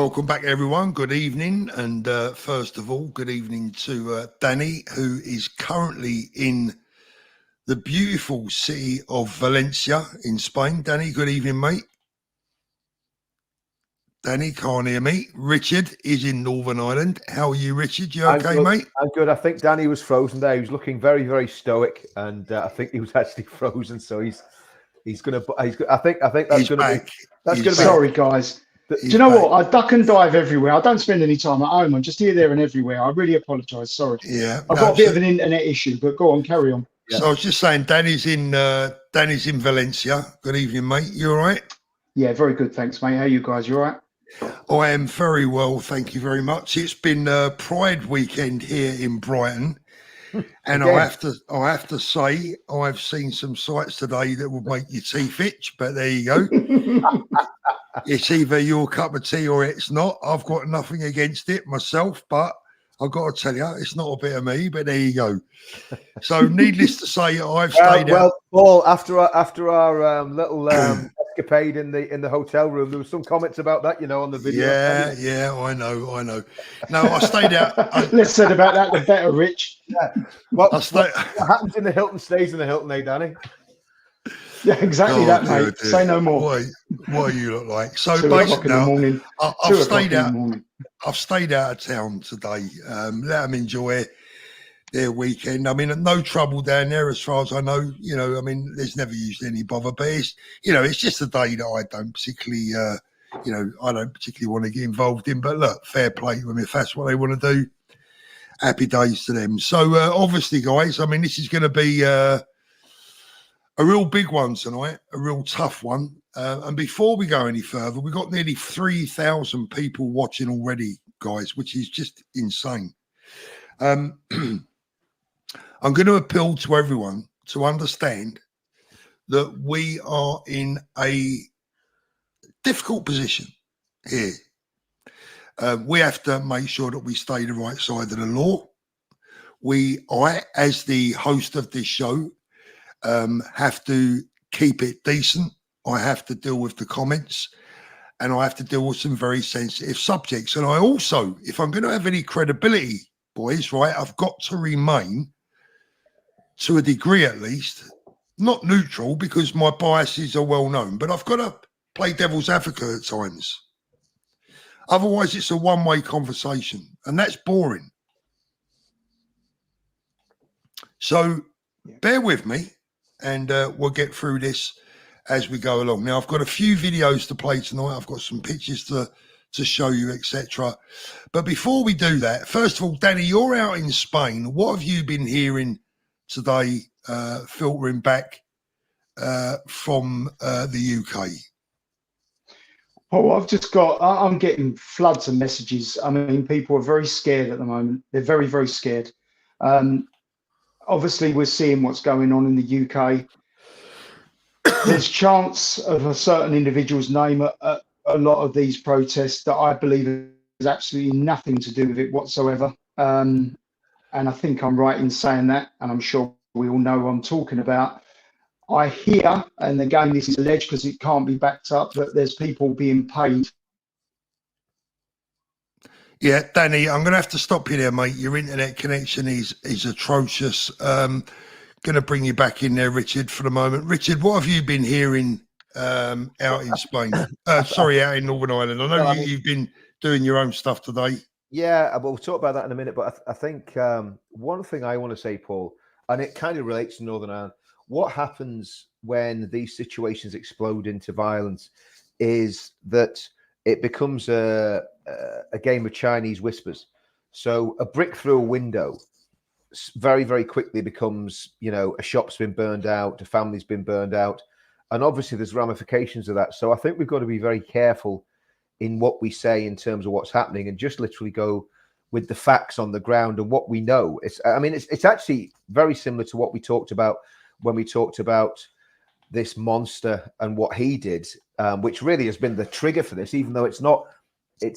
welcome back, everyone. Good evening. And first of all, good evening to Danny, who is currently in the beautiful city of Valencia in Spain. Danny, good evening, mate. Danny can't hear me. Richard is in Northern Ireland. How are you, Richard? You okay, mate? I'm good. I think Danny was frozen there. He was looking very, very stoic, and I think he was actually frozen. So he's gonna. I think that's gonna be. That's gonna be. Sorry, guys. Do you know what? I duck and dive everywhere. I don't spend any time at home. I'm just here, there, and everywhere. I really apologise. Sorry. Yeah, I've got a bit of an internet issue, but go on, carry on. Yeah. So I was just saying, Danny's in Valencia. Good evening, mate. You all right? Yeah, very good. Thanks, mate. How are you guys? You all right? I am very well, thank you very much. It's been Pride weekend here in Brighton, and I have to say I've seen some sights today that will make your teeth itch. But there you go. It's either your cup of tea or it's not. I've got nothing against it myself, but I've got to tell you, it's not a bit of me. But there you go. So, needless to say, I've stayed out. Well, Paul, after our little escapade in the hotel room, there was some comments about that, on the video. Yeah, I know. No, I stayed out. Less said about that, the better, Rich. Yeah. What happens in the Hilton stays in the Hilton, Danny? Yeah, exactly that, mate. Dear. Say no more. What do you look like? So 2 o'clock in the morning. I've stayed out. I've stayed out of town today. Let them enjoy their weekend. I mean, no trouble down there as far as I know. I mean, there's never usually any bother, but it's just a day that I don't particularly, I don't particularly want to get involved in. But look, fair play to them if that's what they want to do. Happy days to them. So obviously, guys, I mean, this is going to be a real big one tonight, a real tough one. And before we go any further, we've got nearly 3,000 people watching already, guys, which is just insane. I'm going to appeal to everyone to understand that we are in a difficult position here. We have to make sure that we stay the right side of the law. I, as the host of this show, have to keep it decent. I have to deal with the comments, and I have to deal with some very sensitive subjects. And I also, if I'm going to have any credibility, boys, right, I've got to remain, to a degree at least, not neutral because my biases are well known, but I've got to play devil's advocate at times. Otherwise, it's a one-way conversation, and that's boring. So bear with me, and we'll get through this as we go along. Now, I've got a few videos to play tonight. I've got some pictures to show you, etc. But before we do that, first of all, Danny, you're out in Spain. What have you been hearing today, filtering back from the UK? Oh, I'm getting floods of messages. I mean, people are very scared at the moment. They're very, very scared. Obviously, we're seeing what's going on in the UK. There's chance of a certain individual's name at a lot of these protests that I believe has absolutely nothing to do with it whatsoever. And I think I'm right in saying that, and I'm sure we all know what I'm talking about. I hear, and again, this is alleged because it can't be backed up, that there's people being paid. Yeah, Danny, I'm going to have to stop you there, mate. Your internet connection is atrocious. Going to bring you back in there, Richard, for the moment. Richard, what have you been hearing out in Spain? Out in Northern Ireland. I know you've been doing your own stuff today. Yeah, we'll talk about that in a minute. But I think one thing I want to say, Paul, and it kind of relates to Northern Ireland, what happens when these situations explode into violence is that it becomes a game of Chinese whispers. So a brick through a window very, very quickly becomes, a shop's been burned out, a family's been burned out. And obviously there's ramifications of that. So I think we've got to be very careful in what we say in terms of what's happening and just literally go with the facts on the ground and what we know. It's actually very similar to what we talked about when we talked about this monster and what he did, which really has been the trigger for this, even though it's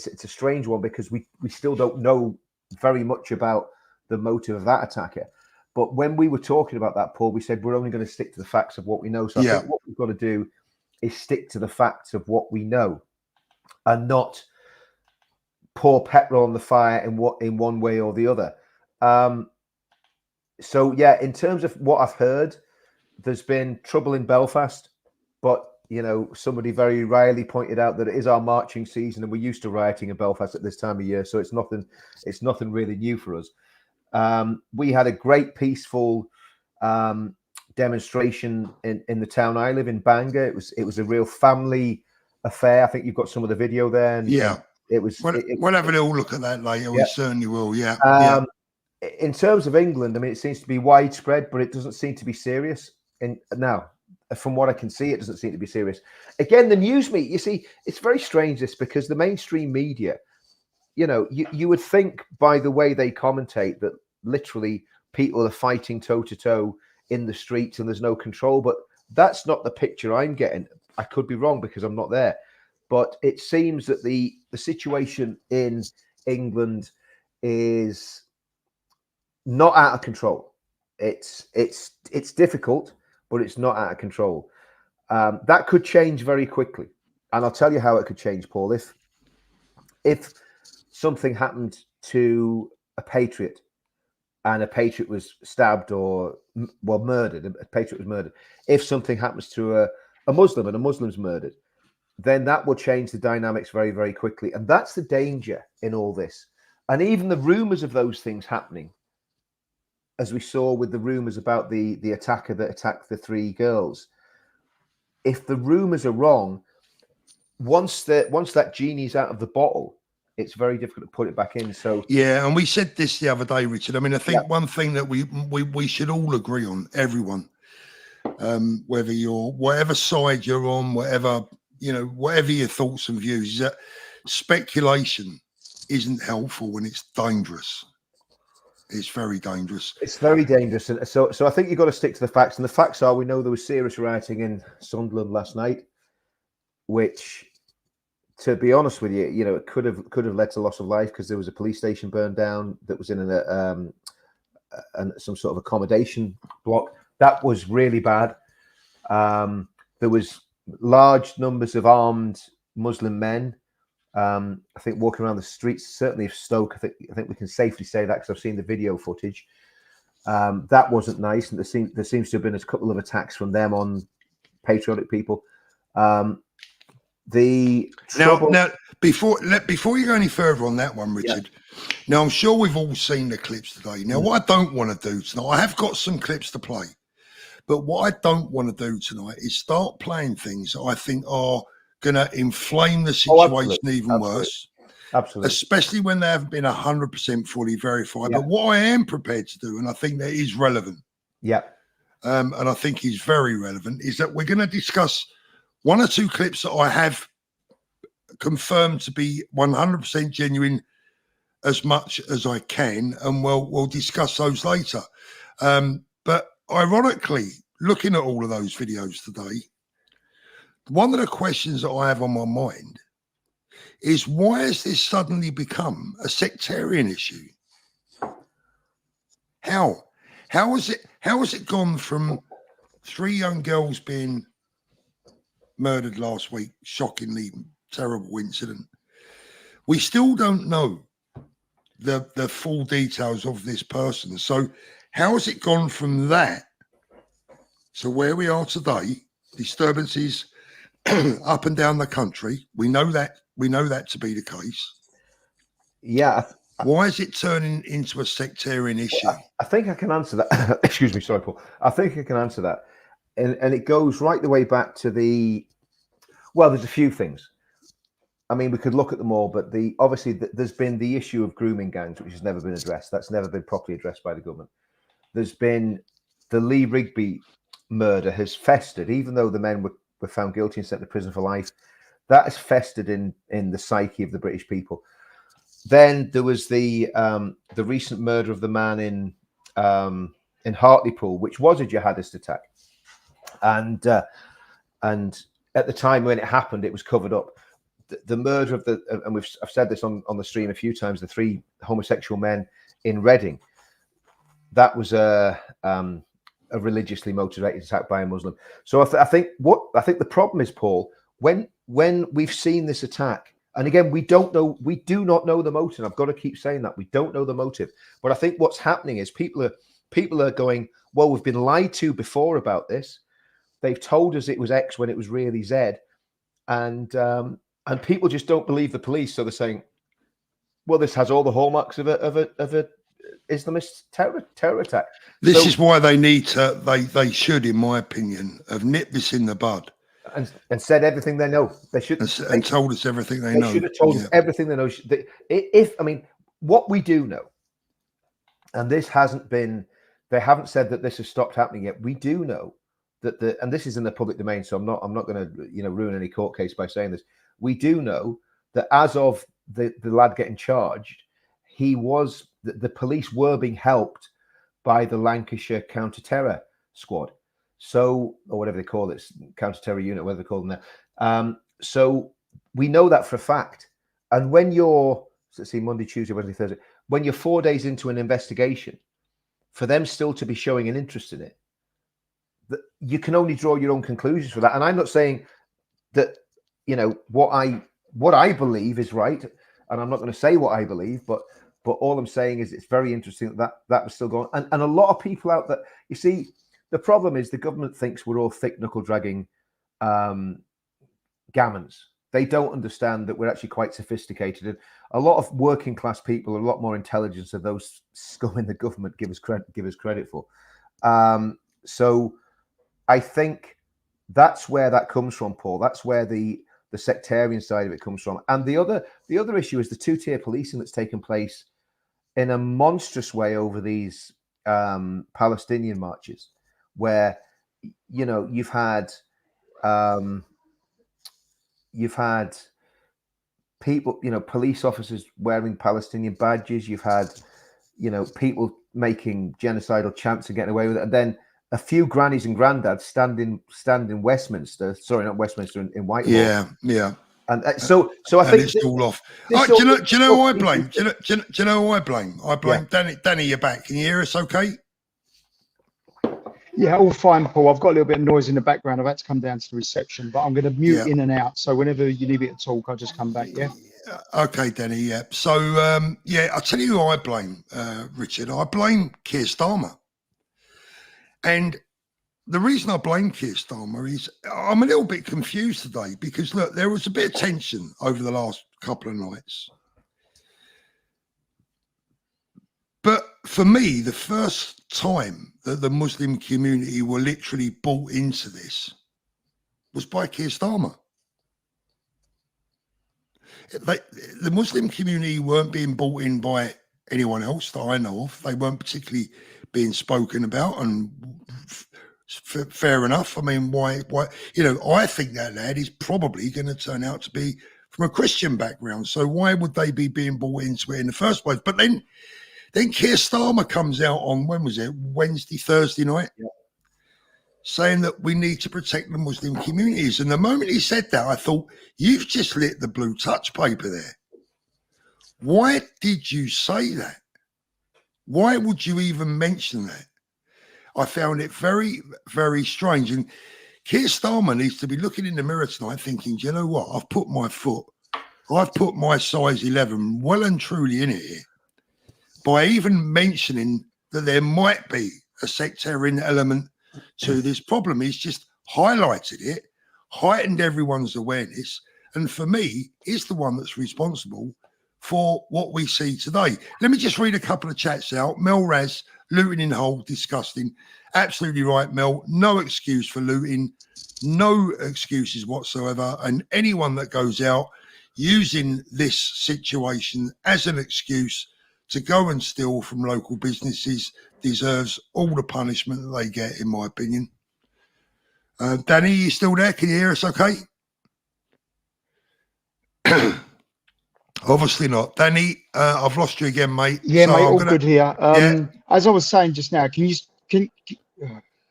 a strange one because we still don't know very much about the motive of that attacker. But when we were talking about that, Paul, we said we're only going to stick to the facts of what we know. So I think what we've got to do is stick to the facts of what we know and not pour petrol on the fire in one way or the other. So yeah, in terms of what I've heard, there's been trouble in Belfast, but somebody very rarely pointed out that it is our marching season, and we're used to rioting in Belfast at this time of year, so it's nothing really new for us. We had a great peaceful demonstration in the town I live in, Bangor. It was a real family affair. I think you've got some of the video there. And it was. We'll have a little look at that later. Yeah. We certainly will. Yeah. In terms of England, I mean, it seems to be widespread, but it doesn't seem to be serious. And now, from what I can see, it doesn't seem to be serious. Again, the news media, you see, it's very strange this, because the mainstream media, you would think by the way they commentate that literally people are fighting toe to toe in the streets and there's no control, but that's not the picture I'm getting. I could be wrong because I'm not there, but it seems that the situation in England is not out of control. It's difficult, but it's not out of control. That could change very quickly, and I'll tell you how it could change, Paul. If something happened to a patriot, and a patriot was stabbed or murdered, a patriot was murdered. If something happens to a Muslim and a Muslim's murdered, then that will change the dynamics very, very quickly, and that's the danger in all this. And even the rumors of those things happening, as we saw with the rumors about the attacker that attacked the 3 girls, if the rumors are wrong, once that genie's out of the bottle, it's very difficult to put it back in. So yeah, and we said this the other day, Richard. I mean, I think one thing that we should all agree on, everyone, whether you're whatever side you're on, whatever your thoughts and views, is that speculation isn't helpful when it's dangerous. It's very dangerous. It's very dangerous. And so I think you've got to stick to the facts. And the facts are, we know there was serious rioting in Sunderland last night, which, to be honest with you, it could have led to loss of life, because there was a police station burned down that was in some sort of accommodation block. That was really bad. There was large numbers of armed Muslim men, I think, walking around the streets, certainly of Stoke. I think we can safely say that, because I've seen the video footage. That wasn't nice, and there seems to have been a couple of attacks from them on patriotic people. Now, before you go any further on that one, Richard, now I'm sure we've all seen the clips today. Now, what I don't want to do tonight, I have got some clips to play, but what I don't want to do tonight is start playing things that I think are going to inflame the situation even worse. Absolutely. Especially when they haven't been 100% fully verified. But what I am prepared to do, and I think that is relevant, and I think is very relevant, is that we're going to discuss 1 or 2 clips that I have confirmed to be 100% genuine as much as I can, and we'll discuss those later. But ironically, looking at all of those videos today, one of the questions that I have on my mind is, why has this suddenly become a sectarian issue? How has it gone from 3 young girls being murdered last week, shockingly terrible incident? We still don't know the full details of this person. So how has it gone from that to where we are today? Disturbances up and down the country. We know that to be the case. Yeah. Why is it turning into a sectarian issue? I think I can answer that. Excuse me, sorry, Paul. I think I can answer that. And it goes right the way back to there's a few things. I mean, we could look at them all, but obviously there's been the issue of grooming gangs, which has never been addressed. That's never been properly addressed by the government. There's been the Lee Rigby murder has festered, even though the men were found guilty and sent to prison for life. That has festered in the psyche of the British people. Then there was the recent murder of the man in Hartlepool, which was a jihadist attack, and at the time when it happened, it was covered up. The murder of and I've said this on the stream a few times, the 3 homosexual men in Reading, that was a religiously motivated attack by a Muslim. So I think the problem is, Paul, when we've seen this attack, And again, we do not know the motive. I've got to keep saying that. We don't know the motive. But I think what's happening is people are going, well, we've been lied to before about this. They've told us it was X when it was really Z. And people just don't believe the police. So they're saying, well, this has all the hallmarks of a Islamist terror attack. This is why they need to, they should, in my opinion, have nipped this in the bud. And said everything they know. They should and told us everything they know. They should have told us everything they know. What we do know, and this hasn't been, they haven't said that this has stopped happening yet. We do know that and this is in the public domain, so I'm not going to ruin any court case by saying this. We do know that as of the lad getting charged, the police were being helped by the Lancashire counter-terror squad. So, or whatever they call it, counter-terror unit, whatever they call them now. So we know that for a fact. And when you're, let's see, Monday, Tuesday, Wednesday, Thursday, when you're 4 days into an investigation, for them still to be showing an interest in it, you can only draw your own conclusions for that. And I'm not saying that, what I believe is right, and I'm not going to say what I believe, but all I'm saying is it's very interesting that was still going on. And a lot of people out there, you see, the problem is the government thinks we're all thick knuckle dragging gammons. They don't understand that we're actually quite sophisticated. And a lot of working class people are a lot more intelligent than those scum in the government give us credit for. So I think that's where that comes from, Paul. That's where the sectarian side of it comes from. And the other issue is the two-tier policing that's taken place in a monstrous way over these Palestinian marches, where you've had people, police officers wearing Palestinian badges. You've had people making genocidal chants and getting away with it, and then a few grannies and granddads stand in Westminster. Sorry, not Westminster, in Whitehall. Yeah. And so I think it's all off. Do you know who I blame? Do you know who I blame? I blame Danny. You're back. Can you hear us? Okay. Yeah, all fine, Paul. I've got a little bit of noise in the background. I've had to come down to the reception, but I'm going to mute in and out. So whenever you need me to talk, I'll just come back. Yeah. Okay, Danny. Yeah. So I'll tell you who I blame, Richard. I blame Keir Starmer. And the reason I blame Keir Starmer is I'm a little bit confused today because, look, there was a bit of tension over the last couple of nights. But for me, the first time that the Muslim community were literally bought into this was by Keir Starmer. The Muslim community weren't being bought in by anyone else that I know of. They weren't particularly being spoken about, and fair enough. I mean, why? I think that lad is probably going to turn out to be from a Christian background. So why would they be being bought into it in the first place? But then Keir Starmer comes out on, when was it? Thursday night, saying that we need to protect the Muslim communities. And the moment he said that, I thought, you've just lit the blue touch paper there. Why did you say that? Why would you even mention that? I found it very, very strange. And Keir Starmer needs to be looking in the mirror tonight thinking, do you know what? I've put my size 11 well and truly in it here by even mentioning that there might be a sectarian element to this problem. He's just highlighted it, heightened everyone's awareness, and for me, is the one that's responsible for what we see today. Let me just read a couple of chats out. Mel Raz, looting in Hull, disgusting. Absolutely right, Mel. No excuse for looting. No excuses whatsoever. And anyone that goes out using this situation as an excuse to go and steal from local businesses deserves all the punishment that they get, in my opinion. Danny, you still there? Can you hear us okay? Obviously not. Danny, I've lost you again, mate. Yeah, so mate, all good here. As I was saying just now,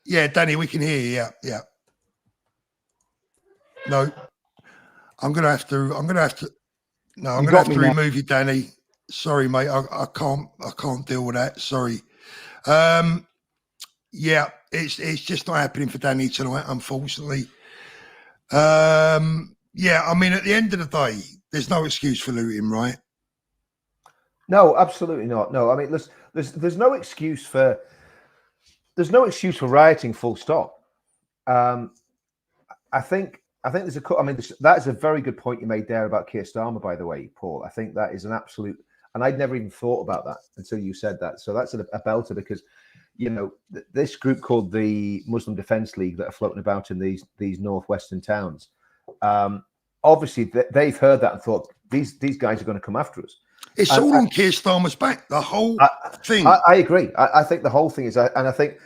Yeah, Danny, we can hear you. Yeah. No, I'm gonna have to remove you, Danny. Sorry, mate. I can't deal with that. Sorry. It's just not happening for Danny tonight, unfortunately. I mean, at the end of the day, there's no excuse for looting, right? No, absolutely not. No, I mean, there's no excuse for rioting. Full stop. I think there's a. I mean, that is a very good point you made there about Keir Starmer, by the way, Paul. I think that is an absolute, and I'd never even thought about that until you said that. So that's a belter, because, you know, this group called the Muslim Defence League that are floating about in these northwestern towns, obviously they've heard that and thought these guys are going to come after us. It's all on Keir Starmer's back. The whole thing. I agree. I think the whole thing is, and I think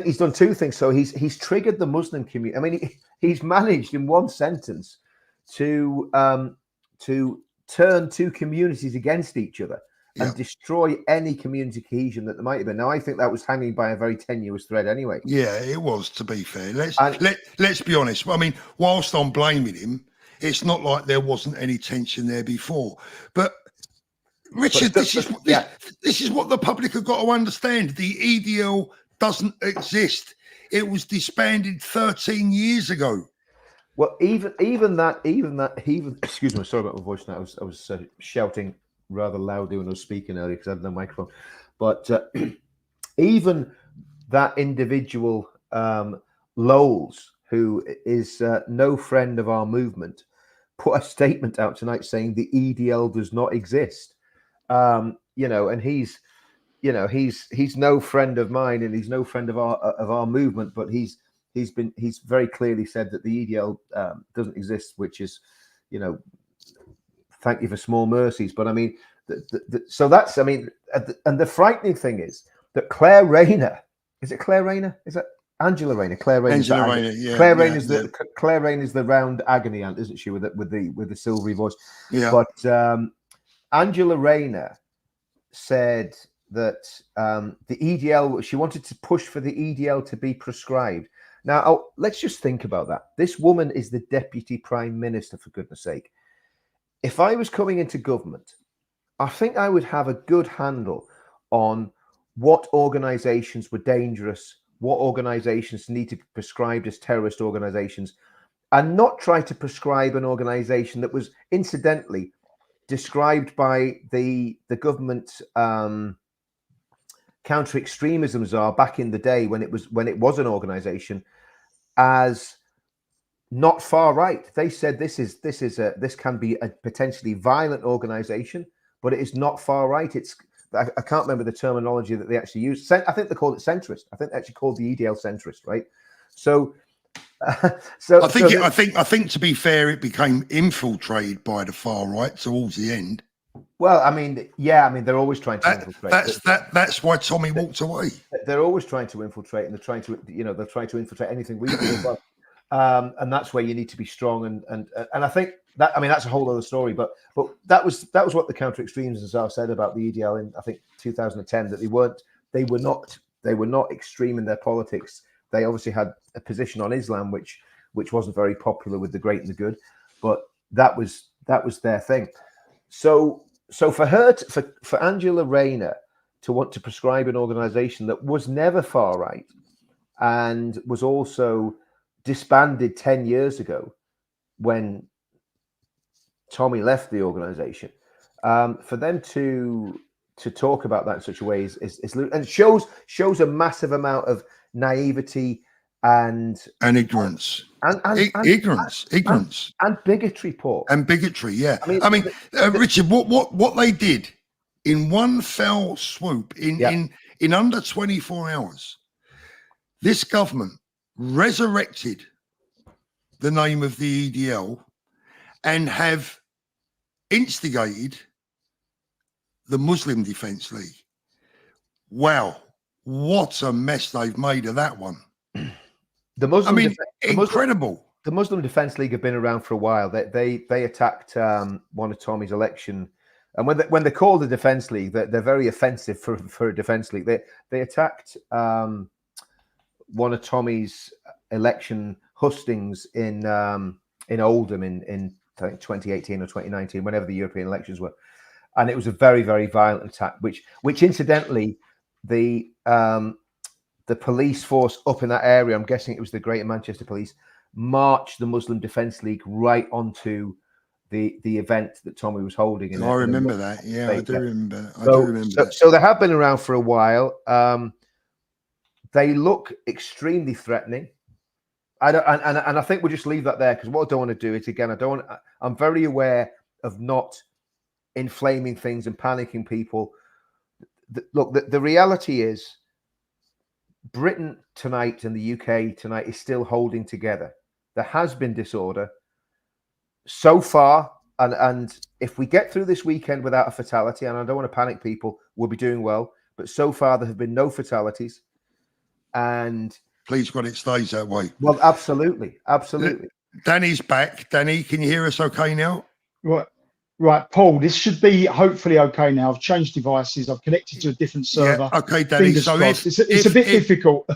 he's done two things. So he's triggered the Muslim community. I mean, he's managed in one sentence to turn two communities against each other and destroy any community cohesion that there might have been. Now, I think that was hanging by a very tenuous thread anyway. Yeah, it was, to be fair. Let's be honest. I mean, whilst I'm blaming him, it's not like there wasn't any tension there before. But Richard, this is what the public have got to understand. The EDL doesn't exist. It was disbanded 13 years ago. Well, even excuse me, sorry about my voice now. I was shouting rather loudly when I was speaking earlier because I had no microphone. But even that individual, Lowles, who is no friend of our movement, put a statement out tonight saying the EDL does not exist. You know, and he's no friend of mine, and he's no friend of our movement, but he's very clearly said that the EDL doesn't exist, which is, you know, thank you for small mercies. But I mean, so that's, I mean, and the frightening thing is that Claire Rayner, is it Claire Rayner? Is it Angela Rayner? Claire Rayner. Angela Rayner, yeah. Claire Rayner is Claire Rayner is the round agony aunt, isn't she, with the silvery voice? Yeah. But Angela Rayner said that the EDL, she wanted to push for the EDL to be prescribed. Now, let's just think about that. This woman is the Deputy Prime Minister, for goodness sake. If I was coming into government, I think I would have a good handle on what organisations were dangerous, what organisations need to be prescribed as terrorist organisations, and not try to prescribe an organisation that was incidentally described by the government counter-extremism czar back in the day when it was an organisation as not far right. They said this can be a potentially violent organisation, but it is not far right. I can't remember the terminology that they actually used. I think they called it centrist. I think they actually called the EDL centrist, right? So I think to be fair, it became infiltrated by the far right towards the end. Well, I mean, yeah, I mean, they're always trying to infiltrate. That's why Tommy walked away. They're always trying to infiltrate, and they're trying to infiltrate anything we do as well. And that's where you need to be strong. And I think that, I mean, that's a whole other story. But that was what the counter-extremism said about the EDL in, I think, 2010, that they were not extreme in their politics. They obviously had a position on Islam which wasn't very popular with the great and the good, but that was their thing. So for Angela Rayner to want to prescribe an organisation that was never far right and was also disbanded 10 years ago when Tommy left the organisation, for them to talk about that in such a way is and shows a massive amount of naivety and ignorance and bigotry, Paul. And bigotry, yeah. I mean, Richard, what they did in one fell swoop in under 24 hours, this government resurrected the name of the EDL and have instigated the Muslim Defence League. Wow. What a mess they've made of that one. Incredible. The Muslim Defence League have been around for a while. They attacked one of Tommy's election, and when they're called the Defence League, they're very offensive for a Defence League. They attacked one of Tommy's election hustings in Oldham in I think 2018 or 2019, whenever the European elections were, and it was a very, very violent attack, which incidentally the police force up in that area, I'm guessing it was the Greater Manchester Police, marched the Muslim Defence League right onto the event that Tommy was holding. I remember that. Yeah, I do remember. I do remember that. So they have been around for a while. They look extremely threatening. And I think we'll just leave that there, because what I don't want to do is, again, I'm very aware of not inflaming things and panicking people. Look, the reality is Britain tonight and the UK tonight is still holding together. There has been disorder so far. And if we get through this weekend without a fatality, and I don't want to panic people, we'll be doing well. But so far, there have been no fatalities. And please God, it stays that way. Well, absolutely. Absolutely. Danny's back. Danny, can you hear us okay now? Right, Paul, this should be hopefully okay now. I've changed devices. I've connected to a different server. Yeah, okay, Danny. Fingers so crossed. It's a bit difficult.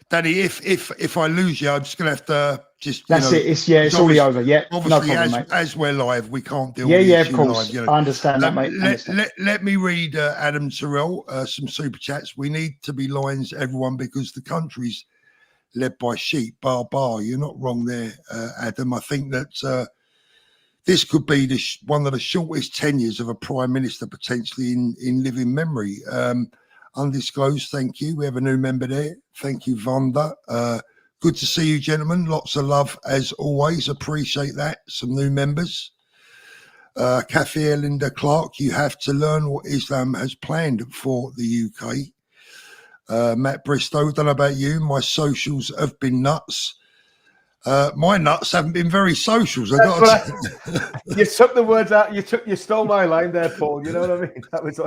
Danny, if I lose you, I'm just going to have to just... That's it. It's already over. Yeah, obviously, no problem, as we're live, we can't deal with the of issue course. live. You know. I understand that, mate. Let me read Adam Terrell, some super chats. We need to be lions, everyone, because the country's led by sheep. Bar. You're not wrong there, Adam. I think that this could be one of the shortest tenures of a prime minister potentially in living memory. Undisclosed, thank you. We have a new member there. Thank you, Vonda. Good to see you, gentlemen. Lots of love as always. Appreciate that. Some new members. Cafe Linda Clark, you have to learn what Islam has planned for the UK. Matt Bristow, don't know about you. My socials have been nuts. My nuts haven't been very socials. You took the words out. You stole my line there, Paul. You know what I mean? That was.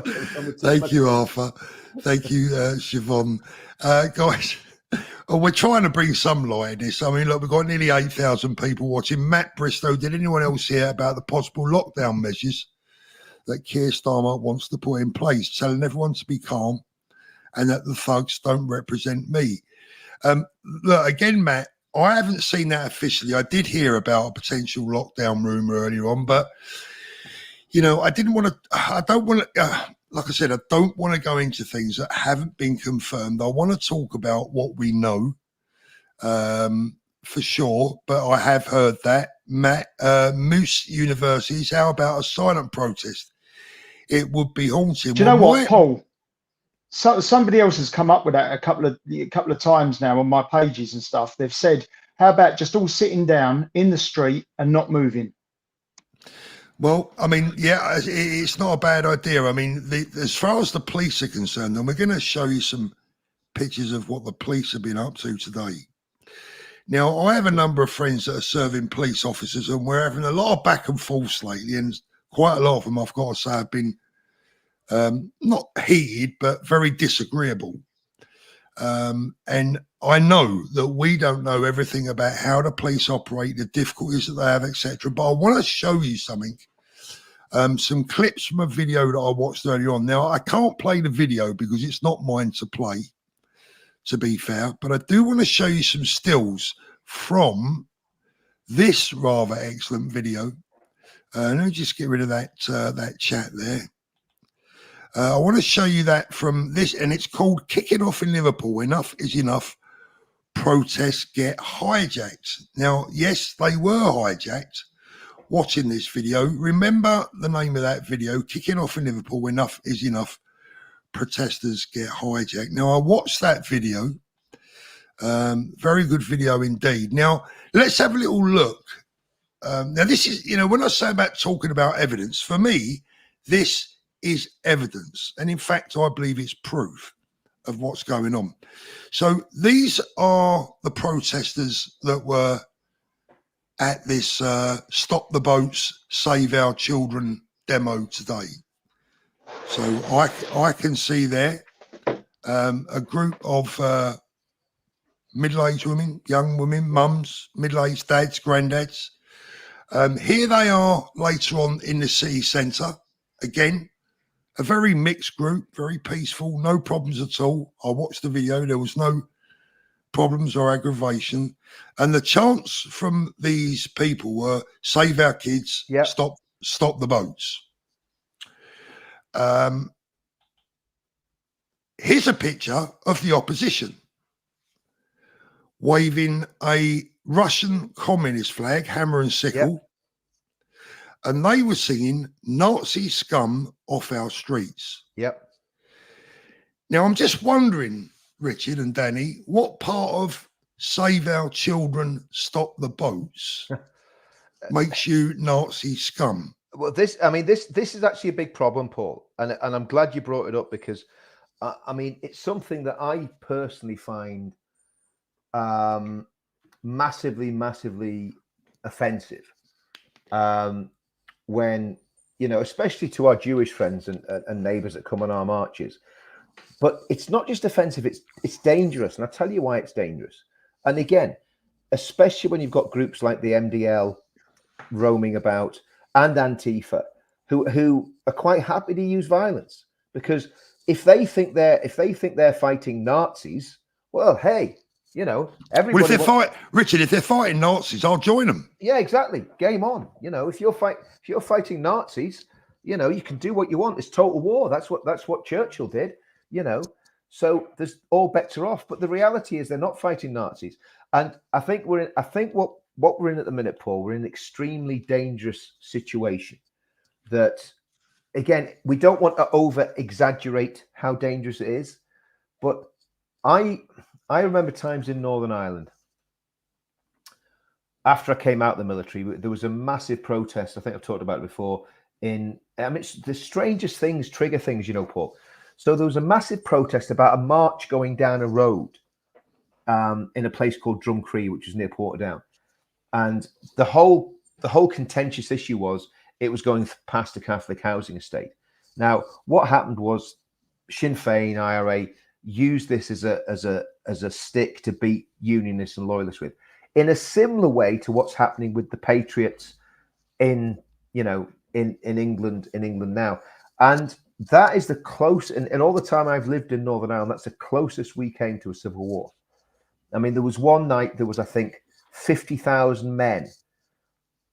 Thank you, Arthur. Thank you, Siobhan. Guys, we're trying to bring some light in this. I mean, look, we've got nearly 8,000 people watching. Matt Bristow, did anyone else hear about the possible lockdown measures that Keir Starmer wants to put in place, telling everyone to be calm and that the thugs don't represent me? Look, again, Matt, I haven't seen that officially. I did hear about a potential lockdown rumor earlier on, but, you know, I don't want to, like I said, I don't want to go into things that haven't been confirmed. I want to talk about what we know for sure, but I have heard that. Matt, Moose Universities, how about a silent protest? It would be haunting. Do you know what, Paul? So somebody else has come up with that a couple of times now on my pages and stuff. They've said, how about just all sitting down in the street and not moving? Well, I mean, yeah, it's not a bad idea. I mean, as far as the police are concerned, and we're going to show you some pictures of what the police have been up to today. Now, I have a number of friends that are serving police officers, and we're having a lot of back and forth lately, and quite a lot of them, I've got to say, have been not heated, but very disagreeable. And I know that we don't know everything about how the police operate, the difficulties that they have, etc. But I want to show you something, some clips from a video that I watched earlier on. Now, I can't play the video because it's not mine to play, to be fair, but I do want to show you some stills from this rather excellent video. Let me just get rid of that chat there. I want to show you that from this, and it's called Kicking Off in Liverpool. Enough is enough. Protests get hijacked. Now, yes, they were hijacked. Watching this video, remember the name of that video, Kicking Off in Liverpool. Enough is enough. Protesters get hijacked. Now, I watched that video. Very good video indeed. Now, let's have a little look. Now, this is, you know, when I say about talking about evidence, for me, this is evidence. And in fact, I believe it's proof of what's going on. So these are the protesters that were at this Stop the Boats, Save Our Children demo today. So I can see there a group of middle-aged women, young women, mums, middle-aged dads, granddads. Here they are later on in the city centre. Again, a very mixed group, very peaceful, no problems at all. I watched the video. There was no problems or aggravation. And the chants from these people were, save our kids, yep. Stop the boats. Here's a picture of the opposition waving a Russian communist flag, hammer and sickle. and they were singing Nazi scum off our streets. Yep. Now, I'm just wondering, Richard and Danny, what part of Save Our Children, Stop the Boats makes you Nazi scum? Well, this is actually a big problem, Paul, and I'm glad you brought it up because, I mean, it's something that I personally find massively offensive. When, you know, especially to our Jewish friends and neighbors that come on our marches. But it's not just offensive, it's dangerous. And I'll tell you why it's dangerous. And again, especially when you've got groups like the MDL roaming about and Antifa, who are quite happy to use violence. Because if they think they're fighting Nazis, well, hey, you know, everybody. Well, if they're fighting Nazis, I'll join them. Yeah, exactly. Game on. You know, if you're fighting Nazis, you know, you can do what you want. It's total war. That's what Churchill did. You know, so there's all bets are off. But the reality is they're not fighting Nazis. And I think what we're in at the minute, Paul, we're in an extremely dangerous situation. That, again, we don't want to over exaggerate how dangerous it is, but I remember times in Northern Ireland after I came out of the military, there was a massive protest. I think I've talked about it before. It's the strangest things trigger things, you know, Paul. So there was a massive protest about a march going down a road in a place called Drumcree, which is near Portadown. And the whole contentious issue was it was going past a Catholic housing estate. Now, what happened was Sinn Féin, IRA, used this as a stick to beat unionists and loyalists with, in a similar way to what's happening with the Patriots in England now. And that is the close, and all the time I've lived in Northern Ireland, that's the closest we came to a civil war. I mean, there was one night, there was, I think, 50,000 men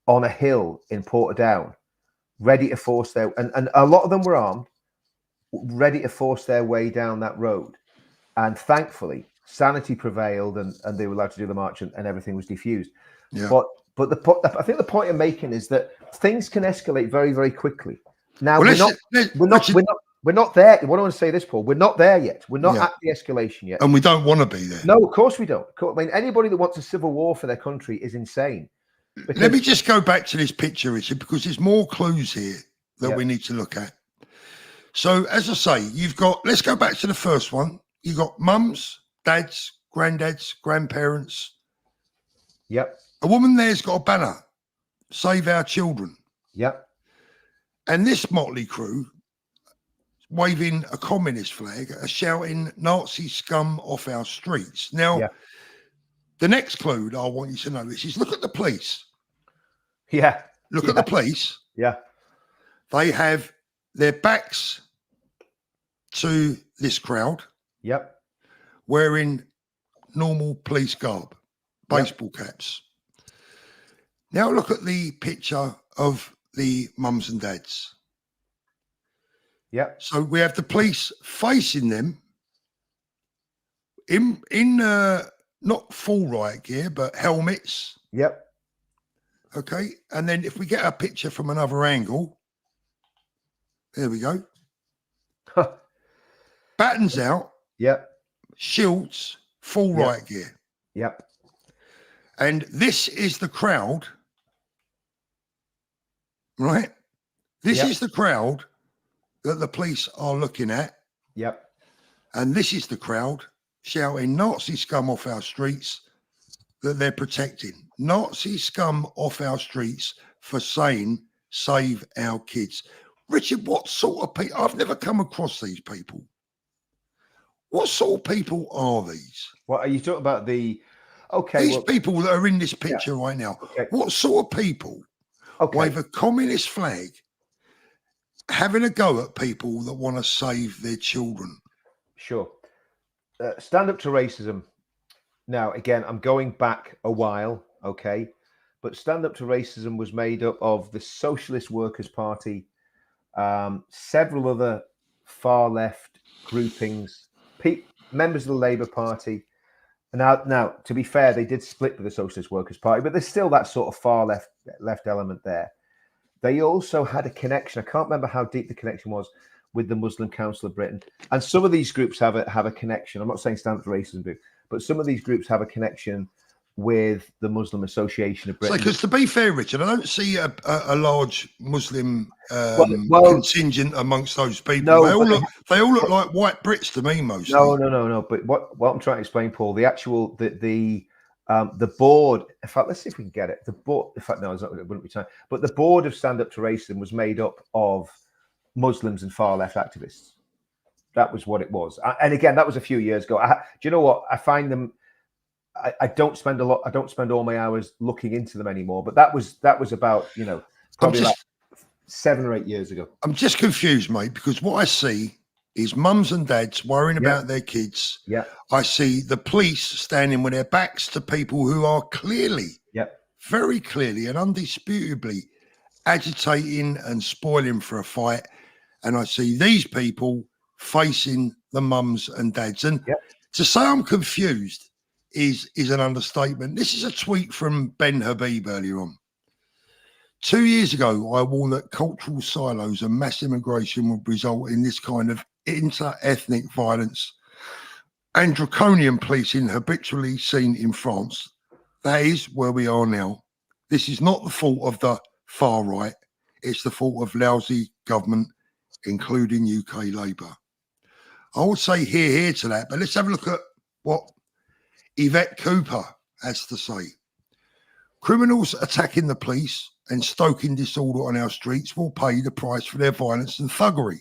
on a hill in Portadown, ready to force and a lot of them were armed, ready to force their way down that road. And thankfully, sanity prevailed and they were allowed to do the march and everything was defused. Yeah. But I think the point I'm making is that things can escalate very, very quickly. Now, we're not there. What I want to say this, Paul, we're not there yet. We're not at the escalation yet. And we don't want to be there. No, of course we don't. I mean, anybody that wants a civil war for their country is insane. Let me just go back to this picture, Richard, because there's more clues here that we need to look at. So, as I say, let's go back to the first one. You've got mums, dads, granddads, grandparents. Yep. A woman there's got a banner, Save Our Children. Yep. And this motley crew, waving a communist flag, are shouting Nazi scum off our streets. Now, the next clue that I want you to notice is look at the police. Yeah. Look at the police. Yeah. They have their backs to this crowd. Yep. Wearing normal police garb, baseball caps. Now look at the picture of the mums and dads. Yep. So we have the police facing them in not full riot gear, but helmets. Yep. Okay. And then if we get a picture from another angle, there we go. Battens out. Yep. Shields, full riot gear. Yep. And this is the crowd, right? This is the crowd that the police are looking at. Yep. And this is the crowd shouting Nazi scum off our streets that they're protecting. Nazi scum off our streets for saying save our kids. Richard, what sort of people? I've never come across these people. What sort of people are these? What are you talking about? These people that are in this picture right now. Okay. What sort of people wave a communist flag having a go at people that want to save their children? Sure. Stand up to racism. Now, again, I'm going back a while, okay? But Stand Up to Racism was made up of the Socialist Workers' Party, several other far left groupings, members of the Labour Party. Now, to be fair, they did split with the Socialist Workers' Party, but there's still that sort of far left element there. they also had a connection. I can't remember how deep the connection was with the Muslim Council of Britain. And some of these groups have a connection. I'm not saying stand up for racism, but some of these groups have a connection with the Muslim Association of Britain. Because to be fair, Richard, I don't see a large Muslim contingent amongst those people. No, they all look like white Brits to me, mostly. No. But what I'm trying to explain, Paul, the board. In fact, let's see if we can get it. The board. In fact, no, it wouldn't be time. But the board of Stand Up to Racism was made up of Muslims and far left activists. That was what it was. And again, that was a few years ago. Do you know what? I find them. I don't spend a lot. I don't spend all my hours looking into them anymore. But that was about probably like 7 or 8 years ago. I'm just confused, mate, because what I see is mums and dads worrying about their kids. Yeah. I see the police standing with their backs to people who are clearly, very clearly and undisputably agitating and spoiling for a fight. And I see these people facing the mums and dads. And to say I'm confused is an understatement. This is a tweet from Ben Habib earlier on. 2 years ago, I warned that cultural silos and mass immigration would result in this kind of inter-ethnic violence and draconian policing habitually seen in France. That is where we are now. This is not the fault of the far right. It's the fault of lousy government, including UK Labour. I would say hear to that, but let's have a look at what Yvette Cooper has to say. Criminals attacking the police and stoking disorder on our streets will pay the price for their violence and thuggery.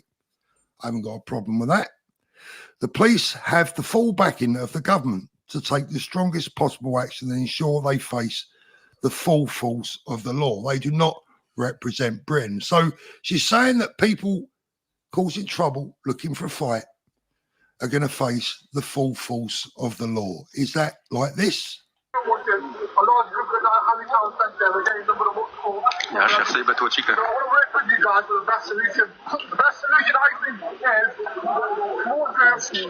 I haven't got a problem with that. The police have the full backing of the government to take the strongest possible action and ensure they face the full force of the law. They do not represent Britain. So she's saying that people causing trouble, looking for a fight, are going to face the full force of the law. Is that like this? Yeah, chef, say but what you can. I want to work with you guys for the best solution. The best solution I think is more groups. The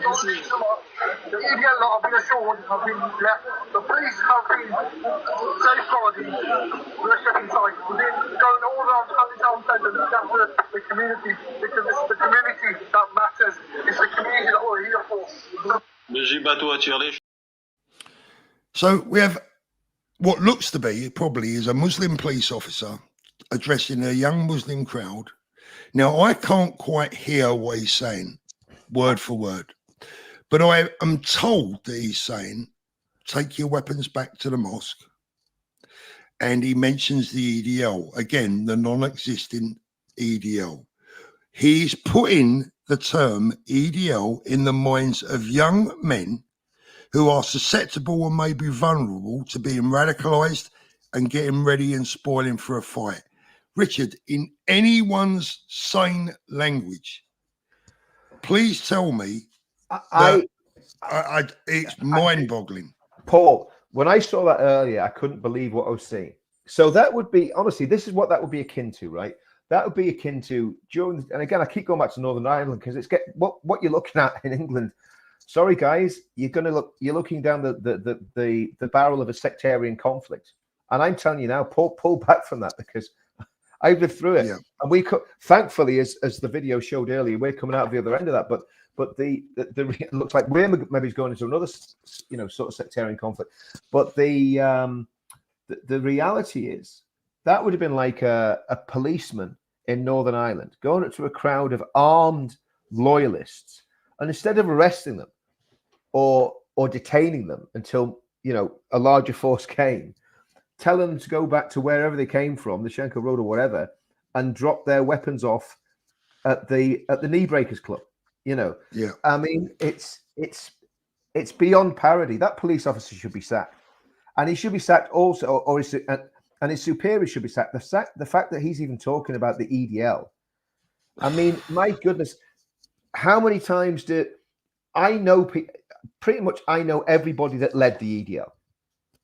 EDL lot have been assured have been left. The police have been safeguarding the shipping site. We've been going all around County Town Centre to look after the community because it's the community that matters. It's the community that we're here for. So we have what looks to be probably is a Muslim police officer addressing a young Muslim crowd. Now, I can't quite hear what he's saying word for word, but I am told that he's saying, take your weapons back to the mosque. And he mentions the EDL, again, the non-existing EDL. He's putting the term EDL in the minds of young men who are susceptible and maybe vulnerable to being radicalised and getting ready and spoiling for a fight. Richard, in anyone's sane language, please tell me it's mind-boggling. Paul, when I saw that earlier, I couldn't believe what I was seeing. So that would be, honestly, this is what that would be akin to, right? That would be akin to during, and again, I keep going back to Northern Ireland because it's what you're looking at in England. Sorry, guys, you're looking down the barrel of a sectarian conflict, and I'm telling you now, pull back from that because I've lived through it, and we could, thankfully, as the video showed earlier, we're coming out of the other end of that. But it looks like we're maybe going into another, sort of sectarian conflict. But the reality is that would have been like a policeman in Northern Ireland going up to a crowd of armed loyalists, and instead of arresting them or detaining them until a larger force came, telling them to go back to wherever they came from, the Schenker Road or whatever, and drop their weapons off at the Knee Breakers Club. I mean, it's beyond parody. That police officer should be sacked, and he should be sacked also, and his superior should be sacked. The fact that he's even talking about the EDL, I mean, my goodness, how many times did I know? Pretty much, I know everybody that led the EDL.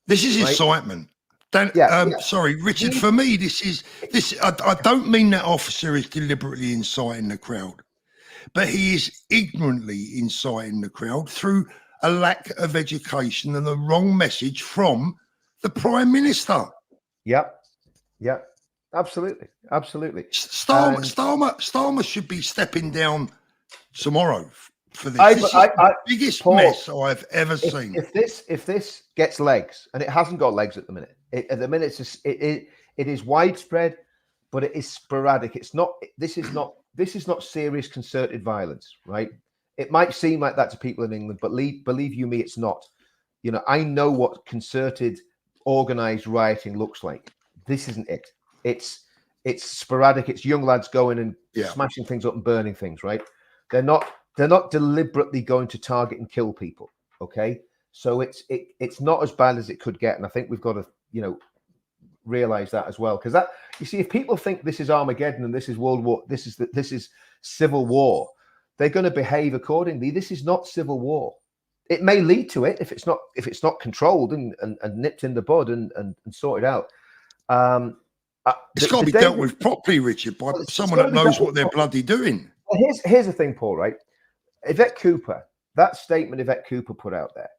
This is incitement. Sorry, Richard. For me, this. I don't mean that officer is deliberately inciting the crowd, but he is ignorantly inciting the crowd through a lack of education and the wrong message from the Prime Minister. Yep. Absolutely. Starmer should be stepping down tomorrow for this. This is I, the biggest Paul, mess I've ever seen. If this gets legs, and it hasn't got legs at the minute, at the minute it is widespread, but it is sporadic. It's not. This is not serious concerted violence, right? It might seem like that to people in England, but believe you me, it's not. You know, I know what concerted, organized rioting looks like. This isn't it. It's sporadic. It's young lads going and smashing things up and burning things, right? They're not deliberately going to target and kill people. Okay, so it's not as bad as it could get, and I think we've got to realize that as well, because that, you see, if people think this is Armageddon and this is World War, this is civil war, they're going to behave accordingly. This is not civil war. It may lead to it if it's not controlled and nipped in the bud and sorted out. It's got to be dealt with properly, Richard, by someone that knows what they're bloody doing. Well, here's the thing, Paul, right? Yvette Cooper, that statement Yvette Cooper put out there,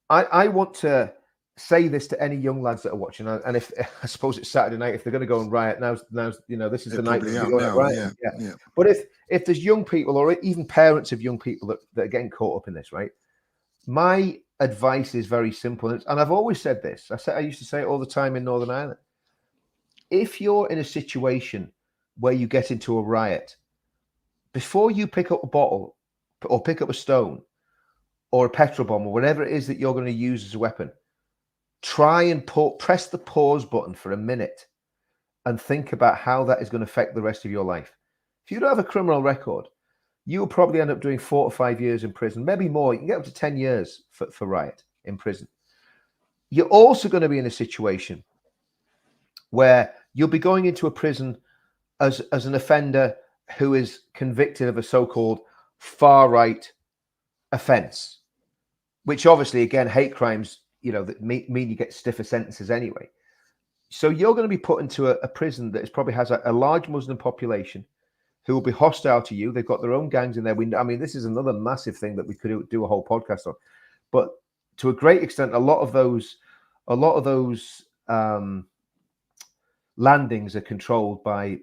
I want to say this to any young lads that are watching, and if I suppose it's Saturday night, if they're going to go and riot, now's this is the night they're going to riot. Yeah. But if there's young people or even parents of young people that are getting caught up in this, right? My advice is very simple, and I've always said this. I used to say it all the time in Northern Ireland. If you're in a situation where you get into a riot, before you pick up a bottle or pick up a stone or a petrol bomb or whatever it is that you're going to use as a weapon, try and press the pause button for a minute and think about how that is going to affect the rest of your life. If you don't have a criminal record, you'll probably end up doing 4 to 5 years in prison, maybe more. You can get up to 10 years for riot in prison. You're also going to be in a situation where you'll be going into a prison as an offender who is convicted of a so-called far-right offense, which obviously, again, hate crimes, that mean you get stiffer sentences anyway. So you're going to be put into a prison that probably has a large Muslim population who will be hostile to you. They've got their own gangs in there. I mean, this is another massive thing that we could do a whole podcast on. But to a great extent, a lot of those landings are controlled by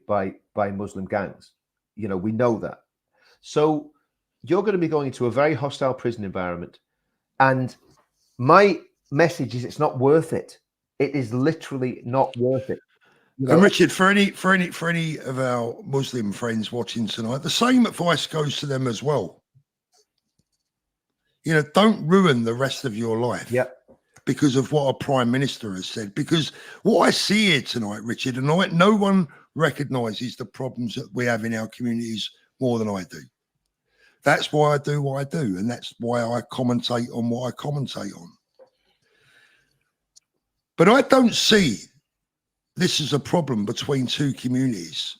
Muslim gangs. We know that. So you're going to be going into a very hostile prison environment. And my message is, it's not worth it. It is literally not worth it. And Richard, for any of our Muslim friends watching tonight, the same advice goes to them as well. Don't ruin the rest of your life because of what a prime minister has said. Because what I see here tonight, Richard, and no one recognises the problems that we have in our communities more than I do. That's why I do what I do, and that's why I commentate on what I commentate on. But I don't see this as a problem between two communities.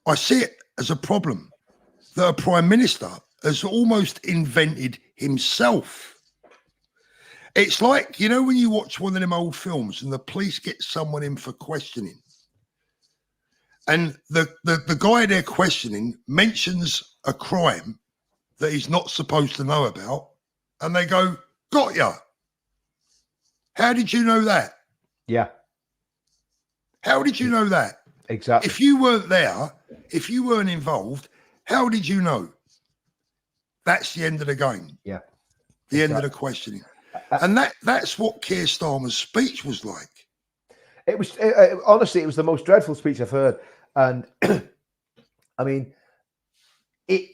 I see it as a problem that a prime minister has almost invented himself. It's like, when you watch one of them old films and the police get someone in for questioning, and the guy they're questioning mentions a crime that he's not supposed to know about, and they go, "Got ya. How did you know that?" Yeah. How did you know that? Exactly. If you weren't there, if you weren't involved, how did you know? That's the end of the game. Yeah. The end of the questioning. And that's what Keir Starmer's speech was like. It was, honestly, it was the most dreadful speech I've heard. And I mean, in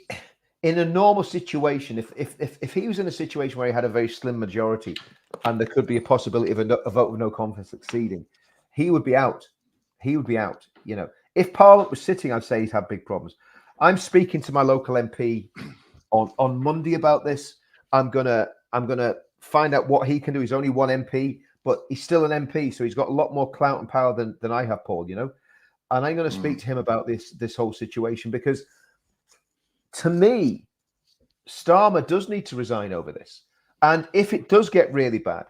a normal situation, if he was in a situation where he had a very slim majority and there could be a possibility of a vote of no confidence succeeding, he would be out. He would be out. If Parliament was sitting, I'd say he'd have big problems. I'm speaking to my local MP on Monday about this. I'm gonna find out what he can do. He's only one MP, but he's still an MP, so he's got a lot more clout and power than I have, Paul. And I'm going to speak to him about this whole situation, because to me, Starmer does need to resign over this. And if it does get really bad,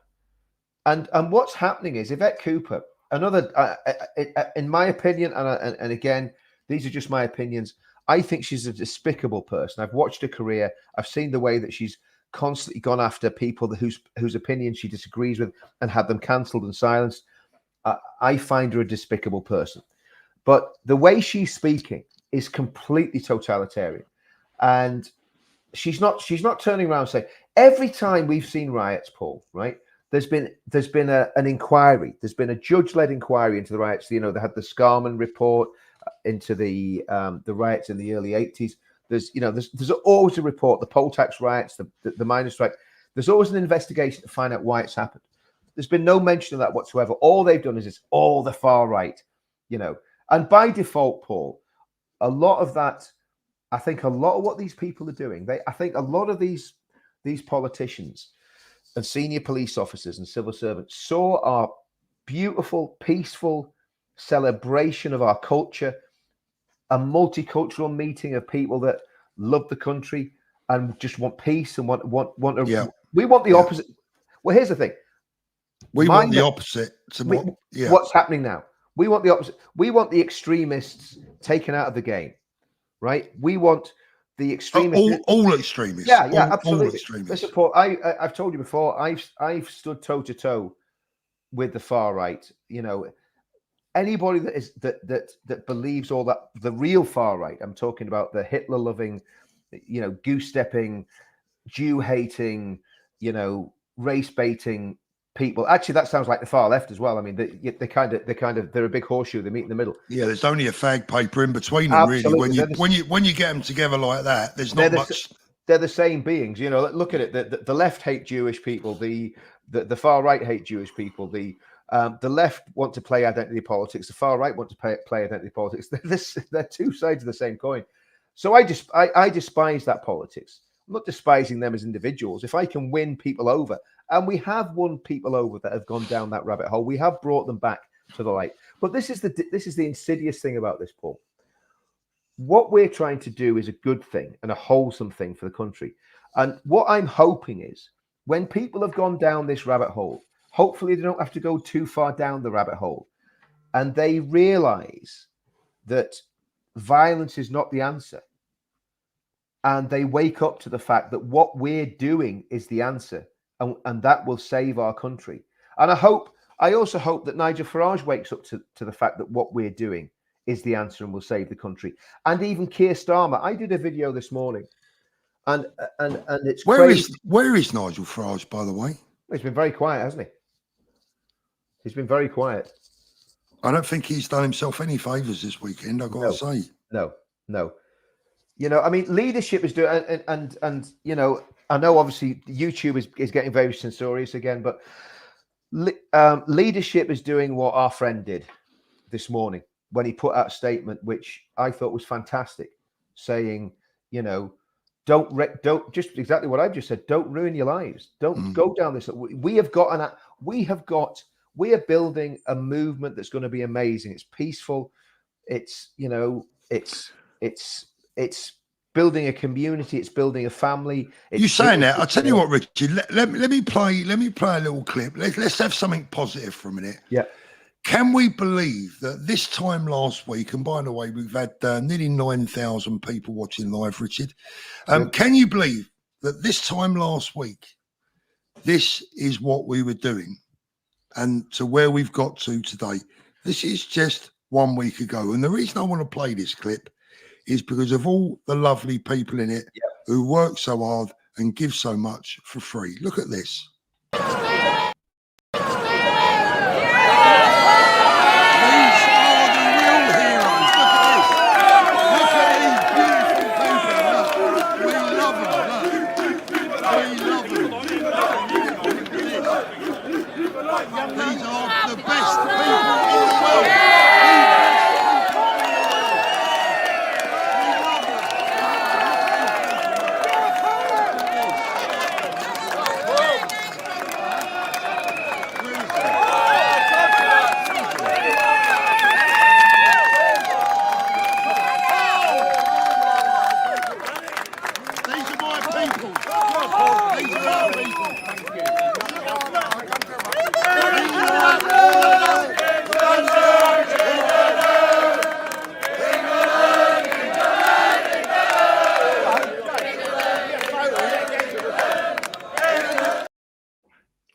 and what's happening is Yvette Cooper, another, in my opinion, and again, these are just my opinions, I think she's a despicable person. I've watched her career. I've seen the way that she's constantly gone after people whose opinions she disagrees with and had them cancelled and silenced. I find her a despicable person. But the way she's speaking is completely totalitarian, and she's not turning around and saying, every time we've seen riots, Paul, right? There's been an inquiry. There's been a judge-led inquiry into the riots. You know, they had the Scarman report into the riots in the early 80s. There's always a report. The poll tax riots, the miners' strike. There's always an investigation to find out why it's happened. There's been no mention of that whatsoever. All they've done is it's all the far right, you know. And by default, Paul, a lot of that, I think a lot of what these people are doing, I think a lot of these politicians and senior police officers and civil servants saw our beautiful, peaceful celebration of our culture, a multicultural meeting of people that love the country and just want peace and want we want the opposite. Well, here's the thing. We want the opposite to what's happening now. We want the opposite. We want the extremists taken out of the game, right? We want the extremists. All extremists. Yeah, absolutely. All extremists. Listen, Paul, I've told you before. I've stood toe to toe with the far right. You know, anybody that believes all that, the real far right. I'm talking about the Hitler loving, you know, goose stepping, Jew hating, you know, race baiting people. Actually, that sounds like the far left as well. I mean, they're a big horseshoe. They meet in the middle. Yeah, there's only a fag paper in between them, Absolutely. really. When you get them together like that, there's not much. They're the same beings. You know, look at it. The left hate Jewish people. The far right hate Jewish people. The left want to play identity politics. The far right want to play identity politics. They're two sides of the same coin. So I despise that politics. I'm not despising them as individuals. If I can win people over, and we have won people over that have gone down that rabbit hole, we have brought them back to the light. But this is the insidious thing about this, Paul. What we're trying to do is a good thing and a wholesome thing for the country. And what I'm hoping is when people have gone down this rabbit hole, hopefully they don't have to go too far down the rabbit hole, and they realize that violence is not the answer. And they wake up to the fact that what we're doing is the answer, and that will save our country. And I also hope that Nigel Farage wakes up to the fact that what we're doing is the answer and will save the country. And even Keir Starmer. I did a video this morning, and it's where is Nigel Farage, by the way? He's been very quiet, hasn't he? He's been very quiet. I don't think he's done himself any favors this weekend, I've got to say. No. You know, I mean, leadership is doing, and you know, I know obviously YouTube is getting very censorious again, but leadership is doing what our friend did this morning when he put out a statement, which I thought was fantastic, saying, you know, don't just exactly what I've just said. Don't ruin your lives. Don't go down this. We are building a movement that's going to be amazing. It's peaceful. It's, you know, it's building a community. It's building a family. You saying that? I'll tell you what, Richard. Let me play a little clip. Let's have something positive for a minute. Yeah. Can we believe that this time last week, and by the way, we've had nearly 9,000 people watching live, Richard. Can you believe that this time last week, this is what we were doing, and to where we've got to today? This is just 1 week ago. And the reason I want to play this clip is because of all the lovely people in it who work so hard and give so much for free. Look at this.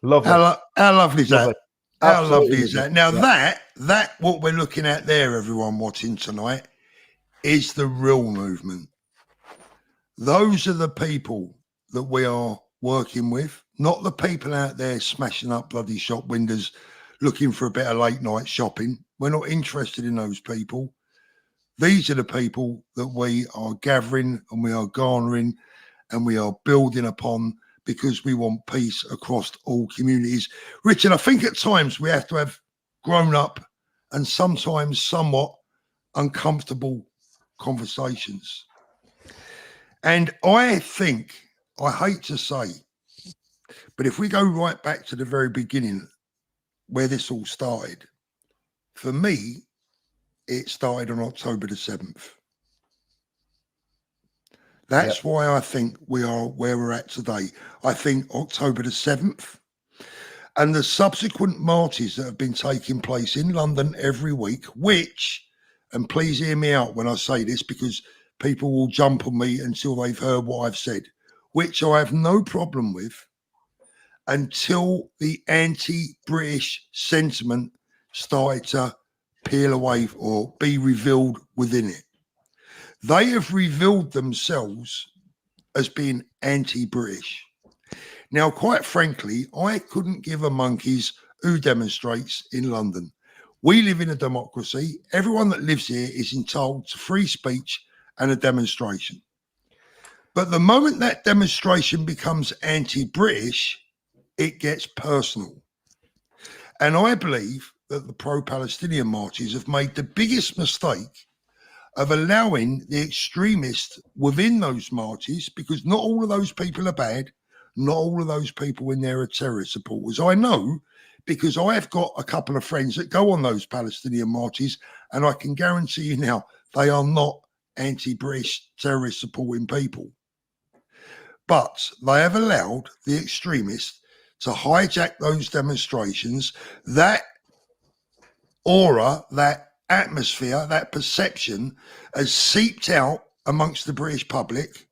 Lovely. How lovely is that? How Absolutely, lovely is that? Now yeah. that what we're looking at there, everyone watching tonight, is the real movement. Those are the people that we are working with, not the people out there smashing up bloody shop windows looking for a bit of late night shopping. We're not interested in those people. These are the people that we are gathering and we are garnering and we are building upon because we want peace across all communities. Richard, I think at times we have to have grown up and sometimes somewhat uncomfortable conversations. And I think, I hate to say, but if we go right back to the very beginning where this all started, for me, it started on October the 7th. That's why I think we are where we're at today. I think October the 7th and the subsequent marches that have been taking place in London every week, which, and please hear me out when I say this because people will jump on me until they've heard what I've said, which I have no problem with until the anti-British sentiment started to peel away or be revealed within it. They have revealed themselves as being anti-British. Now, quite frankly, I couldn't give a monkey's who demonstrates in London. We live in a democracy. Everyone that lives here is entitled to free speech and a demonstration. But the moment that demonstration becomes anti-British, it gets personal. And I believe that the pro-Palestinian marches have made the biggest mistake of allowing the extremists within those marches, because not all of those people are bad, not all of those people in there are terrorist supporters. I know because I have got a couple of friends that go on those Palestinian marches, and I can guarantee you now they are not anti-British terrorist supporting people. But they have allowed the extremists to hijack those demonstrations. That aura, that atmosphere, that perception has seeped out amongst the British public,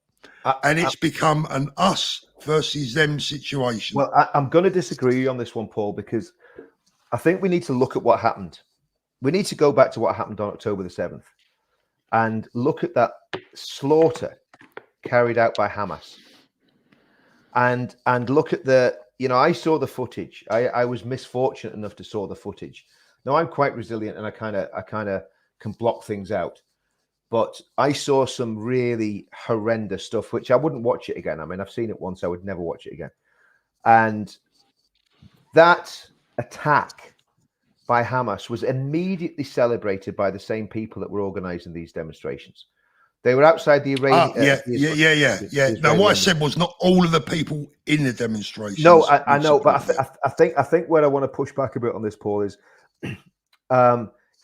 and it's become an us versus them situation. Well, I'm going to disagree on this one, Paul, because I think we need to look at what happened. We need to go back to what happened on October the 7th and look at that slaughter carried out by Hamas. And look at the, I saw the footage. I was misfortunate enough to saw the footage. Now I'm quite resilient and I kind of can block things out. But I saw some really horrendous stuff, which I wouldn't watch it again. I mean, I've seen it once. I would never watch it again. And that attack by Hamas was immediately celebrated by the same people that were organizing these demonstrations. They were outside the Iranian. Yeah. Now, what I said was not all of the people in the demonstrations. No, I know, but I think where I want to push back a bit on this, Paul, is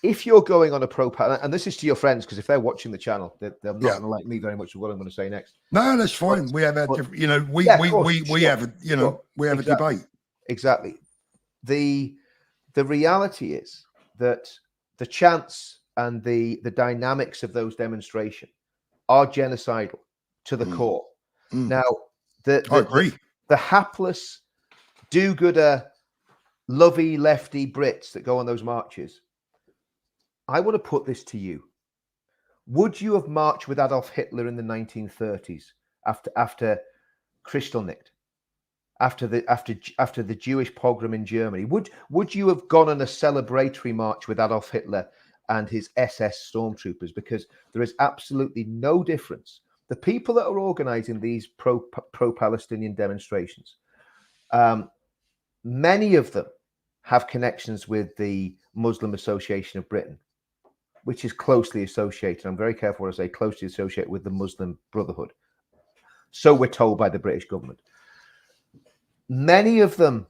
if you're going on a and this is to your friends, because if they're watching the channel, they're not going to like me very much of what I'm going to say next. No, that's fine. We have a debate. Exactly. The reality is that the chants and the dynamics of those demonstrations are genocidal to the core. Now, I agree. The hapless, do-gooder, lovey lefty Brits that go on those marches, I want to put this to you. Would you have marched with Adolf Hitler in the 1930s after Kristallnacht, after the Jewish pogrom in Germany? Would you have gone on a celebratory march with Adolf Hitler and his SS stormtroopers? Because there is absolutely no difference. The people that are organizing these pro-Palestinian demonstrations, many of them have connections with the Muslim Association of Britain, which is closely associated. I'm very careful what I say, closely associated with the Muslim Brotherhood. So we're told by the British government. Many of them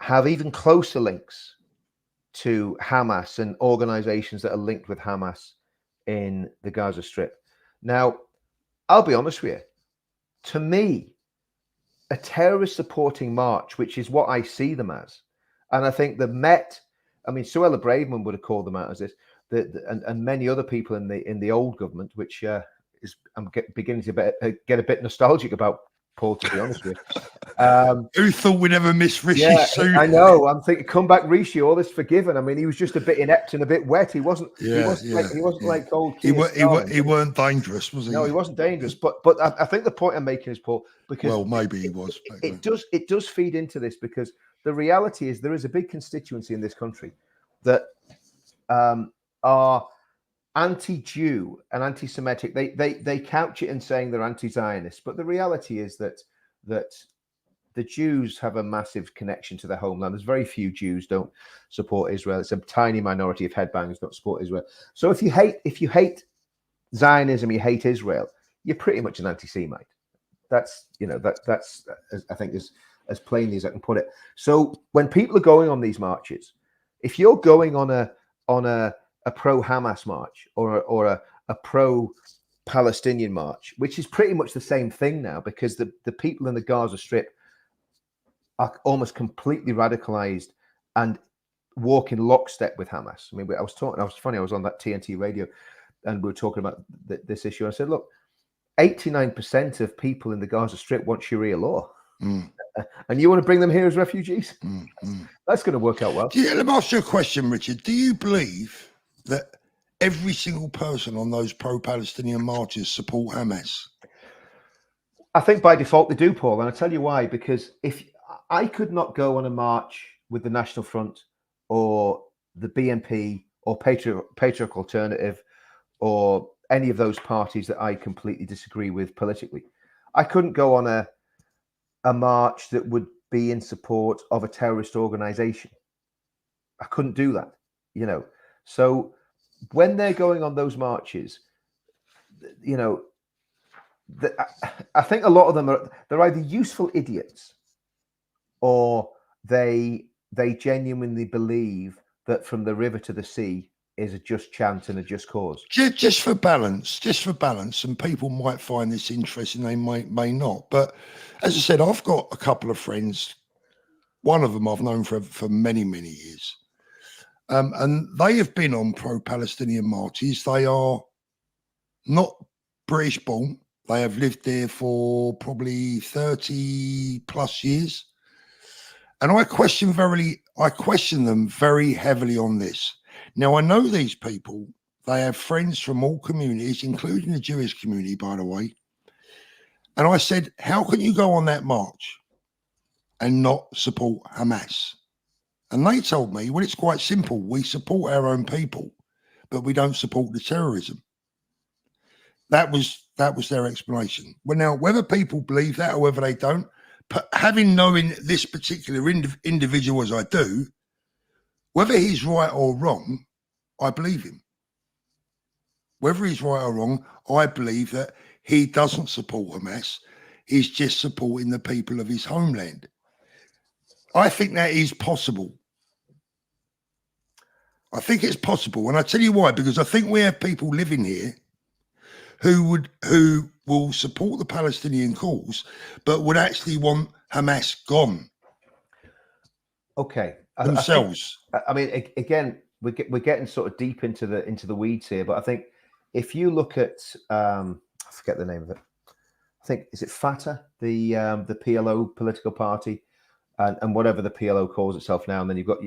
have even closer links to Hamas and organizations that are linked with Hamas in the Gaza Strip. Now, I'll be honest with you. To me, a terrorist supporting march, which is what I see them as, and I think the Met, I mean, Suella Braverman would have called them out as this, and many other people in the old government, which I'm beginning to get a bit nostalgic about. Paul, to be honest with you. Who thought we'd ever miss Rishi Yeah, Sunak? I know. I'm thinking, come back, Rishi. All this forgiven. I mean, he was just a bit inept and a bit wet. He wasn't. He wasn't like old. He weren't dangerous, was he? No, he wasn't dangerous. But I think the point I'm making is, Paul, because maybe he was. It does feed into this, because the reality is there is a big constituency in this country that are anti-Jew and anti-Semitic. They couch it in saying they're anti-Zionist, but the reality is that the Jews have a massive connection to their homeland. There's very few Jews don't support Israel. It's a tiny minority of headbangers don't support Israel. So if you hate Zionism, you hate Israel, you're pretty much an anti-Semite. That's that's I think as plainly as I can put it. So when people are going on these marches, if you're going on a pro-Hamas march or a pro-Palestinian march, which is pretty much the same thing now, because the people in the Gaza Strip are almost completely radicalized and walk in lockstep with Hamas. I mean, I was on that TNT radio and we were talking about this issue. I said, look, 89% of people in the Gaza Strip want Sharia law. And you want to bring them here as refugees? That's going to work out well. Let me ask you a question, Richard. Do you believe that every single person on those pro-Palestinian marches support Hamas? I think by default they do, Paul, and I'll tell you why. Because if I could not go on a march with the National Front or the BNP or Patriotic Alternative or any of those parties that I completely disagree with politically, I couldn't go on a march that would be in support of a terrorist organization. I couldn't do that, So when they're going on those marches, I think a lot of them they're either useful idiots or they genuinely believe that from the river to the sea is a just chant and a just cause. Just for balance, and people might find this interesting, they may not. But as I said, I've got a couple of friends. One of them I've known for many, many years. And they have been on pro-Palestinian marches. They are not British born. They have lived there for probably 30 plus years. And I question them very heavily on this. Now, I know these people, they have friends from all communities, including the Jewish community, by the way. And I said, how can you go on that march and not support Hamas? And they told me, well, it's quite simple. We support our own people, but we don't support the terrorism. That was their explanation. Well, now, whether people believe that or whether they don't, knowing this particular individual as I do, whether he's right or wrong, I believe him. Whether he's right or wrong, I believe that he doesn't support Hamas. He's just supporting the people of his homeland. I think that is possible. I think it's possible. And I tell you why, because I think we have people living here who will support the Palestinian cause, but would actually want Hamas gone. Okay. Themselves. I mean, again, we're getting sort of deep into the weeds here, but I think if you look at I forget the name of it. I think is it Fatah, the PLO political party, and whatever the PLO calls itself now, and then you've got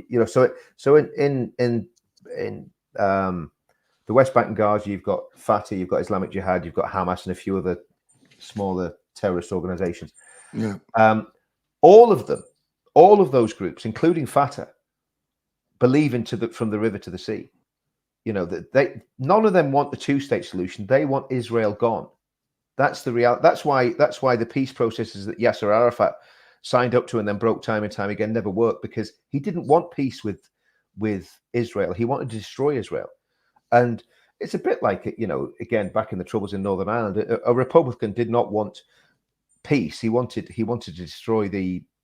so in the West Bank and Gaza, you've got Fatah, you've got Islamic Jihad, you've got Hamas, and a few other smaller terrorist organizations. Yeah. All of those groups, including Fatah, believe from the river to the sea. That none of them want the two-state solution. They want Israel gone. That's the reality. That's why the peace processes that Yasser Arafat signed up to and then broke time and time again never worked, because he didn't want peace with Israel. He wanted to destroy Israel. And it's a bit like, again, back in the troubles in Northern Ireland, a Republican did not want peace. He wanted to destroy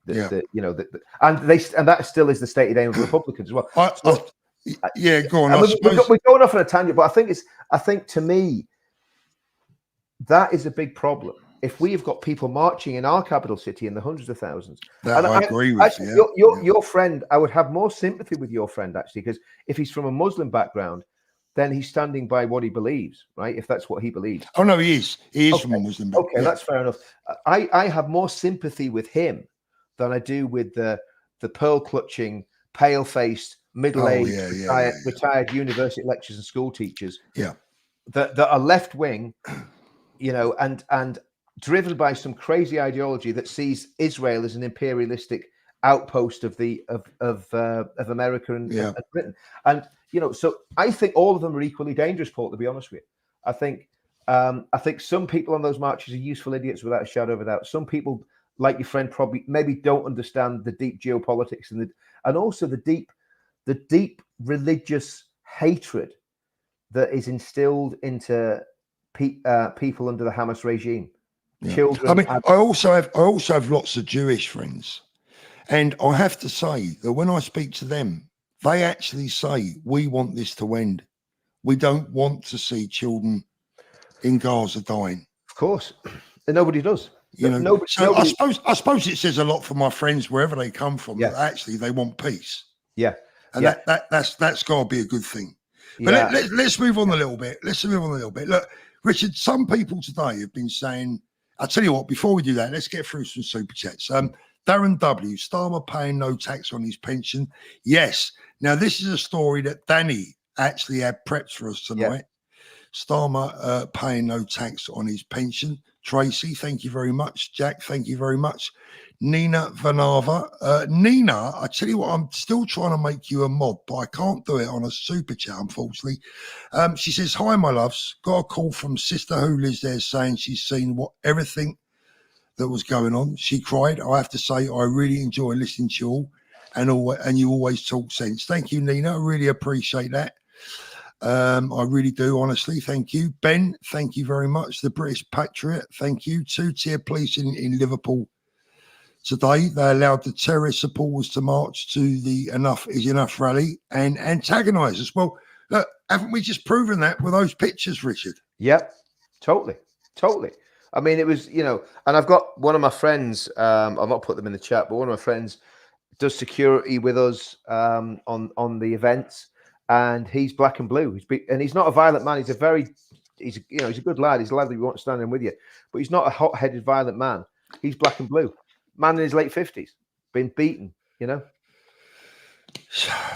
and that still is the stated aim of Republicans as well. Go on. We're going off on a tangent, but I think to me, that is a big problem. If we've got people marching in our capital city in the hundreds of thousands, I agree with you. Your friend, I would have more sympathy with your friend actually, because if he's from a Muslim background, then he's standing by what he believes, right? If that's what he believes. Oh no, he is. He is Okay. from a Muslim. Okay, that's fair enough. I have more sympathy with him than I do with the pearl clutching, pale faced, middle aged, retired university lecturers and school teachers. Yeah, that are left wing, you know, and driven by some crazy ideology that sees Israel as an imperialistic outpost of America and Britain. And you know, so I think all of them are equally dangerous, Paul, to be honest with you. I think some people on those marches are useful idiots without a shadow of a doubt. Some people, like your friend, probably maybe don't understand the deep geopolitics and also the deep religious hatred that is instilled into people under the Hamas regime. Yeah. Children. I mean, I also have lots of Jewish friends, and I have to say that when I speak to them, they actually say, we want this to end. We don't want to see children in Gaza dying. Of course. And nobody does. You know, nobody... I suppose it says a lot for my friends wherever they come from, yeah. that actually they want peace. Yeah. And that's got to be a good thing. But let's move on a little bit. Look, Richard, some people today have been saying, I'll tell you what, before we do that, let's get through some super chats. Darren W, Starmer paying no tax on his pension. Yes. Now, this is a story that Danny actually had prepped for us tonight. Yeah. Starmer paying no tax on his pension. Tracy, thank you very much. Jack, thank you very much. Nina Vanava. Nina, I tell you what, I'm still trying to make you a mod, but I can't do it on a super chat, unfortunately. She says, hi, my loves. Got a call from sister who lives there saying she's seen everything that was going on. She cried. I have to say, I really enjoy listening to you all, and you always talk sense. Thank you, Nina. I really appreciate that. I really do, honestly. Thank you. Ben, thank you very much. The British Patriot, thank you. Two-tier police in Liverpool today. They allowed the terrorist supporters to march to the Enough is Enough rally and antagonise us. Well, look, haven't we just proven that with those pictures, Richard? Yep, totally. I mean, it was, you know, and I've got one of my friends, I've not put them in the chat, but one of my friends does security with us on the events. And he's black and blue. He's not a violent man. He's a good lad. He's a lad that you want standing with you. But he's not a hot-headed, violent man. He's black and blue. Man in his late 50s, been beaten, you know.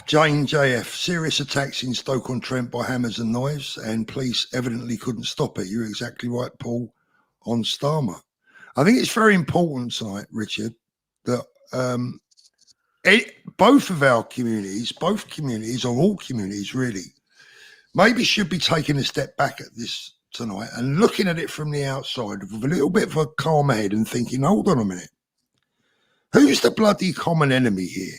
Jane JF, serious attacks in Stoke-on-Trent by hammers and knives, and police evidently couldn't stop it. You're exactly right, Paul, on Starmer. I think it's very important tonight, Richard, that both communities, or all communities really, maybe should be taking a step back at this tonight and looking at it from the outside with a little bit of a calm head and thinking, hold on a minute, who's the bloody common enemy here?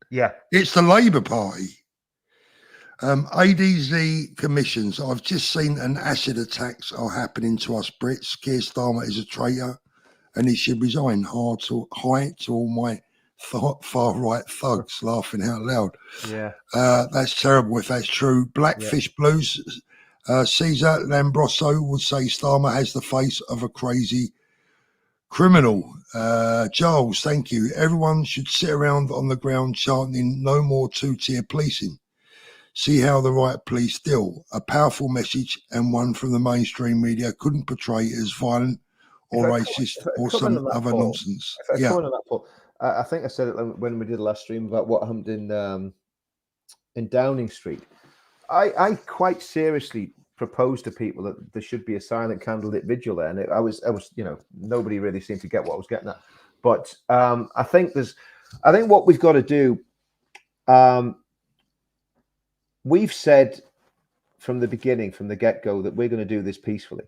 Yeah. It's the Labour Party. ADZ commissions. I've just seen an acid attacks are happening to us Brits. Keir Starmer is a traitor and he should resign. Hi to all my far-right thugs laughing out loud. Yeah. That's terrible if that's true. Blackfish Blues. Cesar Lambroso would say Starmer has the face of a crazy criminal. Giles, thank you. Everyone should sit around on the ground chanting no more two-tier policing. See how the right police deal. A powerful message and one from the mainstream media couldn't portray as violent or racist or some other nonsense. I think I said it when we did the last stream about what happened in Downing Street. I quite seriously proposed to people that there should be a silent candlelit vigil there, and I was, you know, nobody really seemed to get what I was getting at. But I think what we've got to do. We've said from the beginning, from the get-go, that we're going to do this peacefully.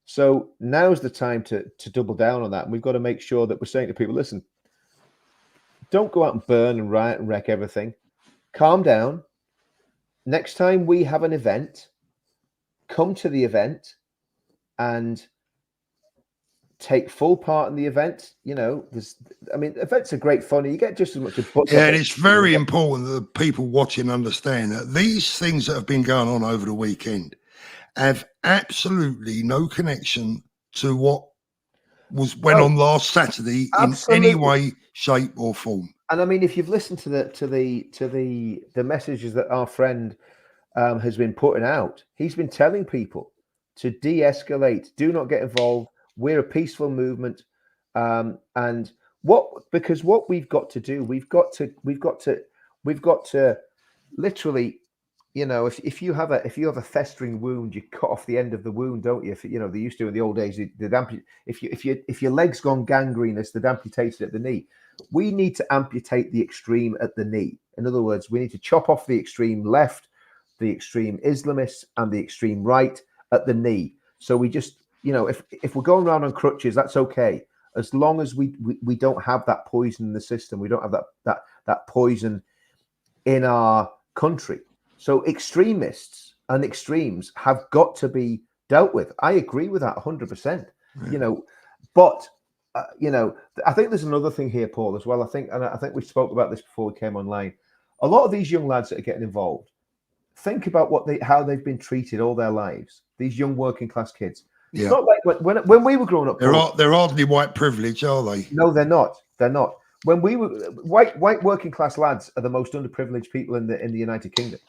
So now's the time to double down on that. And we've got to make sure that we're saying to people, listen, don't go out and burn and riot and wreck everything. Calm down. Next time we have an event, come to the event and take full part in the event. You know, events are great fun. You get just as much. And it's very important that people watching understand that these things that have been going on over the weekend have absolutely no connection to what went on last Saturday in any way, shape, or form. And I mean, if you've listened to the messages that our friend has been putting out, he's been telling people to de-escalate, do not get involved. We're a peaceful movement, and because what we've got to do, we've got to literally, you know, if you have a festering wound, you cut off the end of the wound, don't you? If you know, they used to in the old days, if your leg's gone gangrenous, they'd amputate it at the knee. We need to amputate the extreme at the knee. In other words, we need to chop off the extreme left, the extreme Islamists, and the extreme right at the knee. So we just, you know, if we're going around on crutches, that's okay, as long as we don't have that poison in the system. We don't have that poison in our country. So extremists and extremes have got to be dealt with. I agree with that 100%. You know, but you know, I think there's another thing here, Paul, as well. I think we spoke about this before we came online. A lot of these young lads that are getting involved, think about how they've been treated all their lives. These young working class kids. Yeah. It's not like when we were growing up. They're hardly white privilege, are they? No, they're not. They're not. When we were white working class lads are the most underprivileged people in the United Kingdom,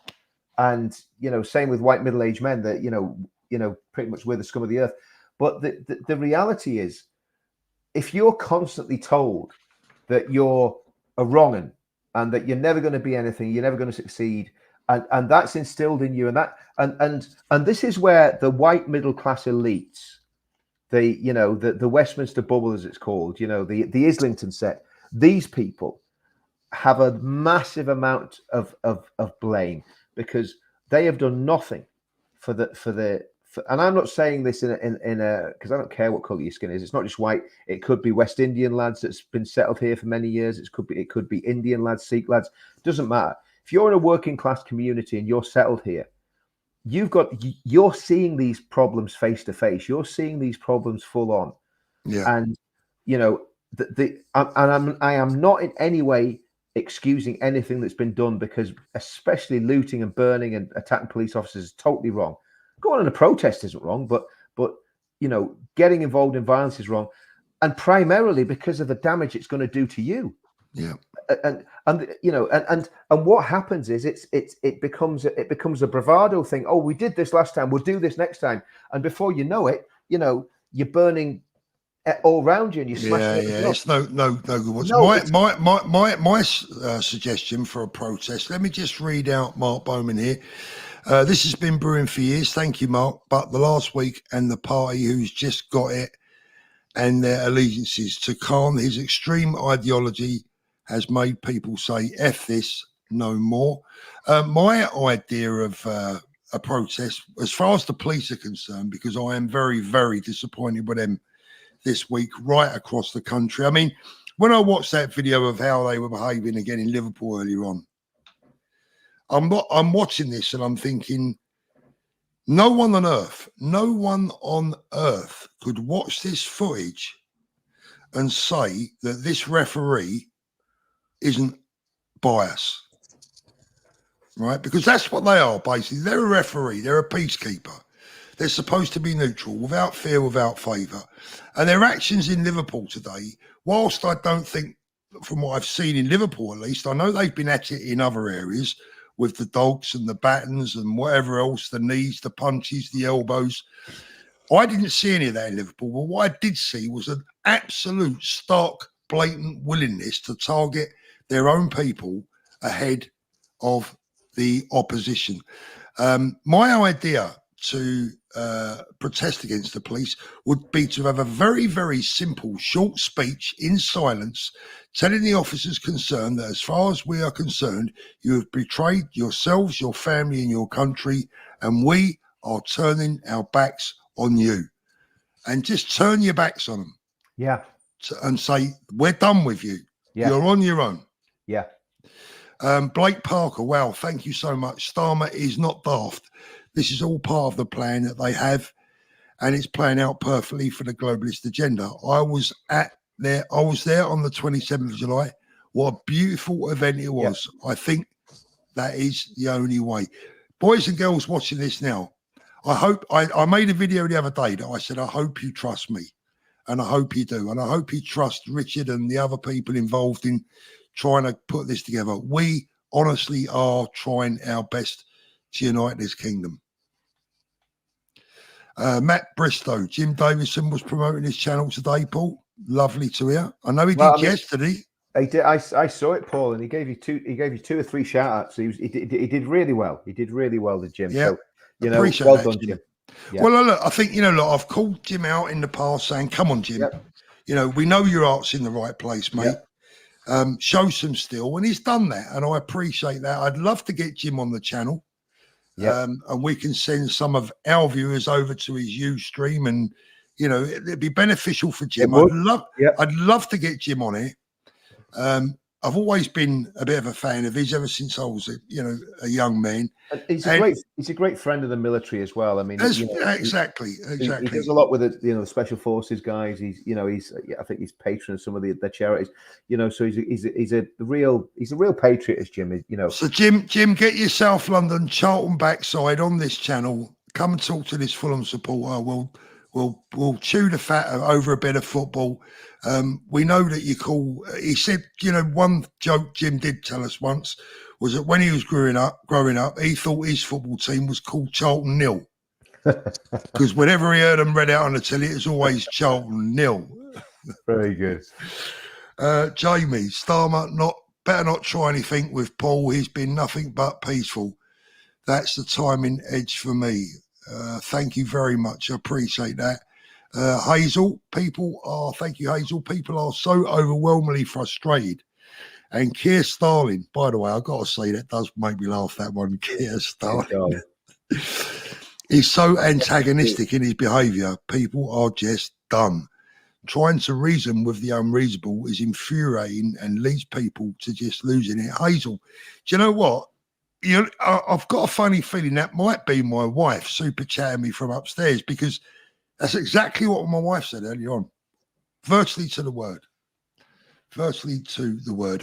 and you know, same with white middle-aged men. That you know, pretty much we're the scum of the earth. But the reality is, if you're constantly told that you're a wrong-un and that you're never going to be anything, you're never going to succeed, and that's instilled in you, and this is where the white middle class elites, the Westminster bubble, as it's called, you know, the Islington set, these people have a massive amount of blame because they have done nothing for and I'm not saying this in a because I don't care what color your skin is. It's not just white. It could be West Indian lads that's been settled here for many years. It could be Indian lads, Sikh lads. Doesn't matter. If you're in a working class community and you're settled here, you're seeing these problems face to face. You're seeing these problems full on. Yeah. And you know, I am not in any way excusing anything that's been done, because especially looting and burning and attacking police officers is totally wrong. Going on a protest isn't wrong, but you know, getting involved in violence is wrong, and primarily because of the damage it's going to do to you. Yeah. And you know, and what happens is it becomes a bravado thing. Oh, we did this last time, we'll do this next time, and before you know it, you know, you're burning all around you and you're smashing it. It's no good. My suggestion for a protest. Let me just read out Mark Bowman here. This has been brewing for years. Thank you, Mark. But the last week and the party who's just got it and their allegiances to calm his extreme ideology has made people say, F this, no more. My idea of a protest, as far as the police are concerned, because I am very, very disappointed with them this week right across the country. I mean, when I watched that video of how they were behaving again in Liverpool earlier on, I'm watching this and I'm thinking, no one on earth could watch this footage and say that this referee isn't biased, right? Because that's what they are, basically. They're a referee. They're a peacekeeper. They're supposed to be neutral, without fear, without favour. And their actions in Liverpool today, whilst I don't think, from what I've seen in Liverpool at least, I know they've been at it in other areas with the dogs and the batons and whatever else, the knees, the punches, the elbows. I didn't see any of that in Liverpool, but what I did see was an absolute stark, blatant willingness to target their own people ahead of the opposition. My idea to protest against the police would be to have a very, very simple, short speech in silence, telling the officers concerned that as far as we are concerned, you have betrayed yourselves, your family, and your country, and we are turning our backs on you. And just turn your backs on them. Yeah. And say, we're done with you. Yeah. You're on your own. Yeah. Blake Parker, wow, thank you so much. Starmer is not daft. This is all part of the plan that they have, and it's playing out perfectly for the globalist agenda. I was there on the 27th of July. What a beautiful event it was. Yeah. I think that is the only way. Boys and girls watching this now, I hope, I made a video the other day that I said, I hope you trust me, and I hope you do, and I hope you trust Richard and the other people involved in trying to put this together. We honestly are trying our best to unite this kingdom. Matt Bristow, Jim Davison was promoting his channel today, Paul. Lovely to hear. I know he did yesterday. He did. I saw it, Paul, and he gave you two or three shout outs. He did really well. He did really well, the Jim. Yeah, so appreciate well that, done, Jim. Jim. Yeah. Well, look, I think I've called Jim out in the past saying, "Come on, Jim. Yep. We know your heart's in the right place, mate. Yep. Show some steel," and he's done that, and I appreciate that. I'd love to get Jim on the channel. And we can send some of our viewers over to his Ustream, and it'd be beneficial for Jim. I'd love to get Jim on here. I've always been a bit of a fan of his ever since I was a young man. He's a great friend of the military as well. I mean, exactly. He does a lot with the special forces guys. I think he's patron of some of the charities. So he's a real patriot, as Jim. So Jim, get yourself London Charlton backside on this channel. Come and talk to this Fulham supporter. We'll chew the fat over a bit of football. We know that you call. He said, one joke Jim did tell us once was that when he was growing up, he thought his football team was called Charlton Nil, because whenever he heard them read out on the telly, it was always Charlton Nil. Very good. Jamie Starmer, better not try anything with Paul. He's been nothing but peaceful. That's the timing edge for me. Thank you very much. I appreciate that. Hazel, thank you, Hazel. People are so overwhelmingly frustrated. And Keir Starling, by the way, I've got to say, that does make me laugh, that one, Keir Starling. He's so antagonistic in his behaviour. People are just done. Trying to reason with the unreasonable is infuriating and leads people to just losing it. Hazel, do you know what? I've got a funny feeling that might be my wife super chatting me from upstairs, because that's exactly what my wife said earlier on. Virtually to the word.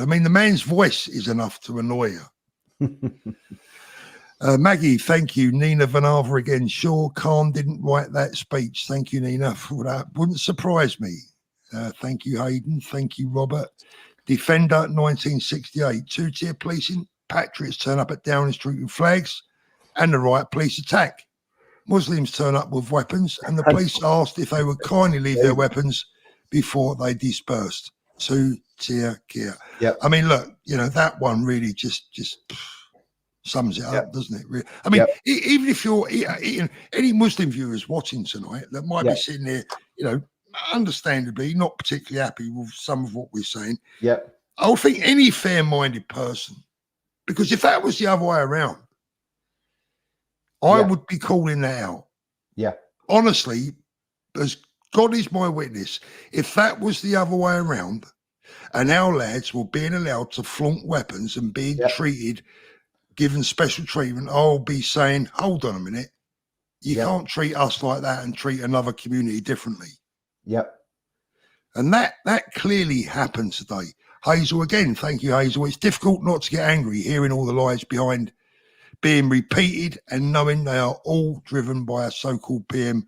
I mean, the man's voice is enough to annoy you. Maggie, thank you. Nina Vanava again. Sure, Khan didn't write that speech. Thank you, Nina, for that. Wouldn't surprise me. Thank you, Hayden. Thank you, Robert. Defender 1968. Two-tier policing. Patriots turn up at Downing Street with flags, and the riot police attack. Muslims turn up with weapons, and the police asked if they would kindly leave their weapons before they dispersed. Two-tier gear. Yep. I mean, look, that one really just sums it up, doesn't it? Really? I mean, even if you're any Muslim viewers watching tonight that might be sitting there, understandably not particularly happy with some of what we're saying. Yeah. I would think any fair-minded person, because if that was the other way around, I would be calling that out. Yeah. Honestly, as God is my witness, if that was the other way around and our lads were being allowed to flaunt weapons and being treated, given special treatment, I'll be saying, hold on a minute. You can't treat us like that and treat another community differently. Yep. And that clearly happened today. Hazel, again, thank you, Hazel. It's difficult not to get angry hearing all the lies behind being repeated and knowing they are all driven by a so-called PM.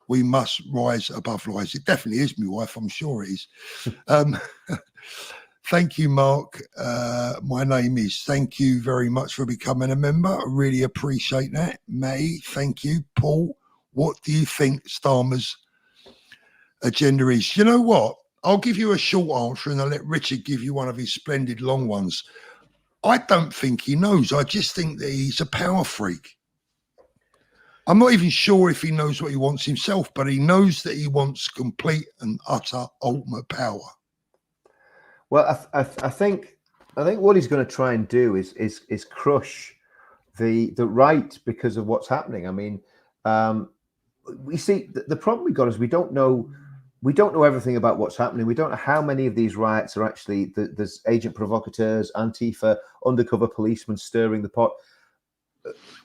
We must rise above lies. It definitely is, my wife. I'm sure it is. Thank you, Mark. My name is. Thank you very much for becoming a member. I really appreciate that. May, thank you. Paul, what do you think Starmer's agenda is? You know what? I'll give you a short answer and I'll let Richard give you one of his splendid long ones. I don't think he knows. I just think that he's a power freak. I'm not even sure if he knows what he wants himself, but he knows that he wants complete and utter ultimate power. Well, I think what he's going to try and do is crush the right because of what's happening. I mean, we see the problem we got is we don't know everything about what's happening. We don't know how many of these riots are actually there's agent provocateurs, Antifa, undercover policemen stirring the pot.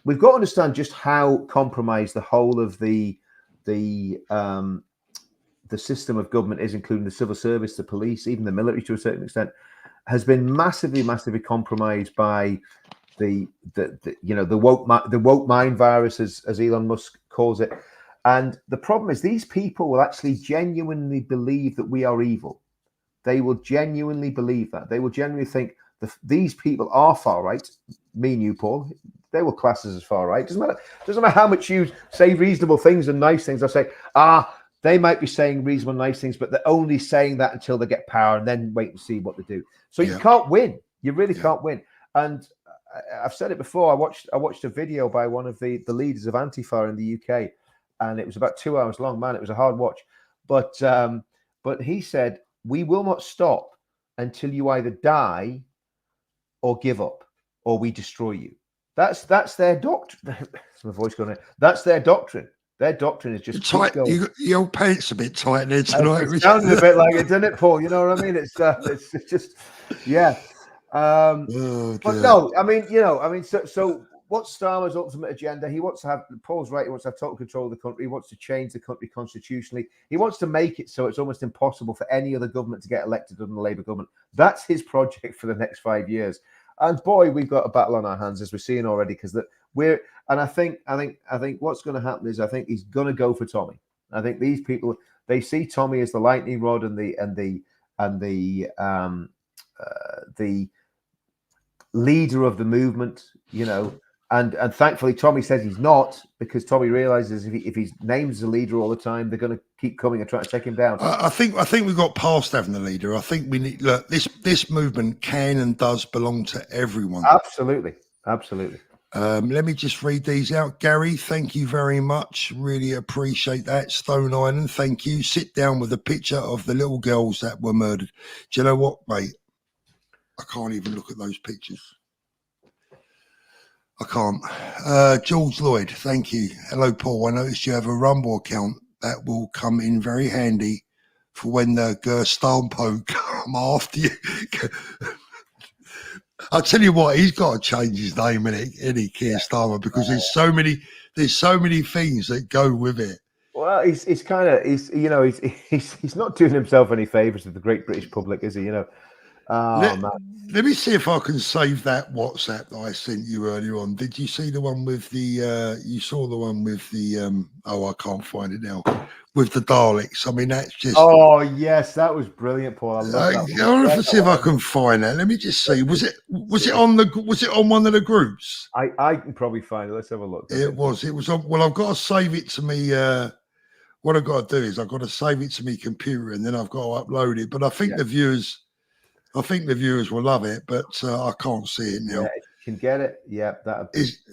We've got to understand just how compromised the whole of the system of government is, including the civil service, the police, even the military to a certain extent, has been massively compromised by the woke mind virus, as Elon Musk calls it. And the problem is these people will actually genuinely believe that we are evil. they will genuinely believe that. They will genuinely think these people are far right. Me and you, Paul, they will class us as far right. Doesn't matter how much you say reasonable things and nice things. I say, they might be saying reasonable, nice things, but they're only saying that until they get power and then wait and see what they do. So you can't win. You really can't win. And I've said it before. I watched a video by one of the leaders of Antifa in the UK, and it was about 2 hours long. Man, it was a hard watch. But he said, we will not stop until you either die or give up or we destroy you. That's their doctrine. My voice going in. That's their doctrine. Their doctrine is just tight. Your pants a bit tight there tonight. It sounded a bit like it, didn't it, Paul? You know what I mean? It's just but no, I mean, so what's Starmer's ultimate agenda? He wants to have, Paul's right, he wants to have total control of the country. He wants to change the country constitutionally. He wants to make it so it's almost impossible for any other government to get elected under the Labour government. That's his project for the next 5 years. And boy, we've got a battle on our hands, as we're seeing already, because I think what's going to happen is I think he's going to go for Tommy. I think these people, they see Tommy as the lightning rod and the leader of the movement, and thankfully Tommy says he's not, because Tommy realizes if he's named as a leader all the time, they're going to keep coming and trying to take him down. I think we got past having the leader. I think we need, look, this movement can and does belong to everyone. Absolutely. Let me just read these out. Gary, thank you very much. Really appreciate that. Stone Island, thank you. Sit down with a picture of the little girls that were murdered. Do you know what, mate? I can't even look at those pictures. I can't. George Lloyd, thank you. Hello, Paul. I noticed you have a Rumble account. That will come in very handy for when the Gestapo come after you. I'll tell you what, he's got to change his name, innit, Keir Starmer, because there's so many things that go with it. Well, he's not doing himself any favors with the great British public, is he? Let me see if I can save that WhatsApp that I sent you earlier on. Did you see the one with the? You saw the one with the? I can't find it now. With the Daleks. I mean, that's just. Oh yes, that was brilliant, Paul. I love that. I want to see if I can find that. Let me just see. Was it on one of the groups? I can probably find it. Let's have a look. It was on. Well, I've got to save it to me. What I've got to do is I've got to save it to my computer and then I've got to upload it. But I think the viewers will love it, but I can't see it now. Yeah, if you can get it,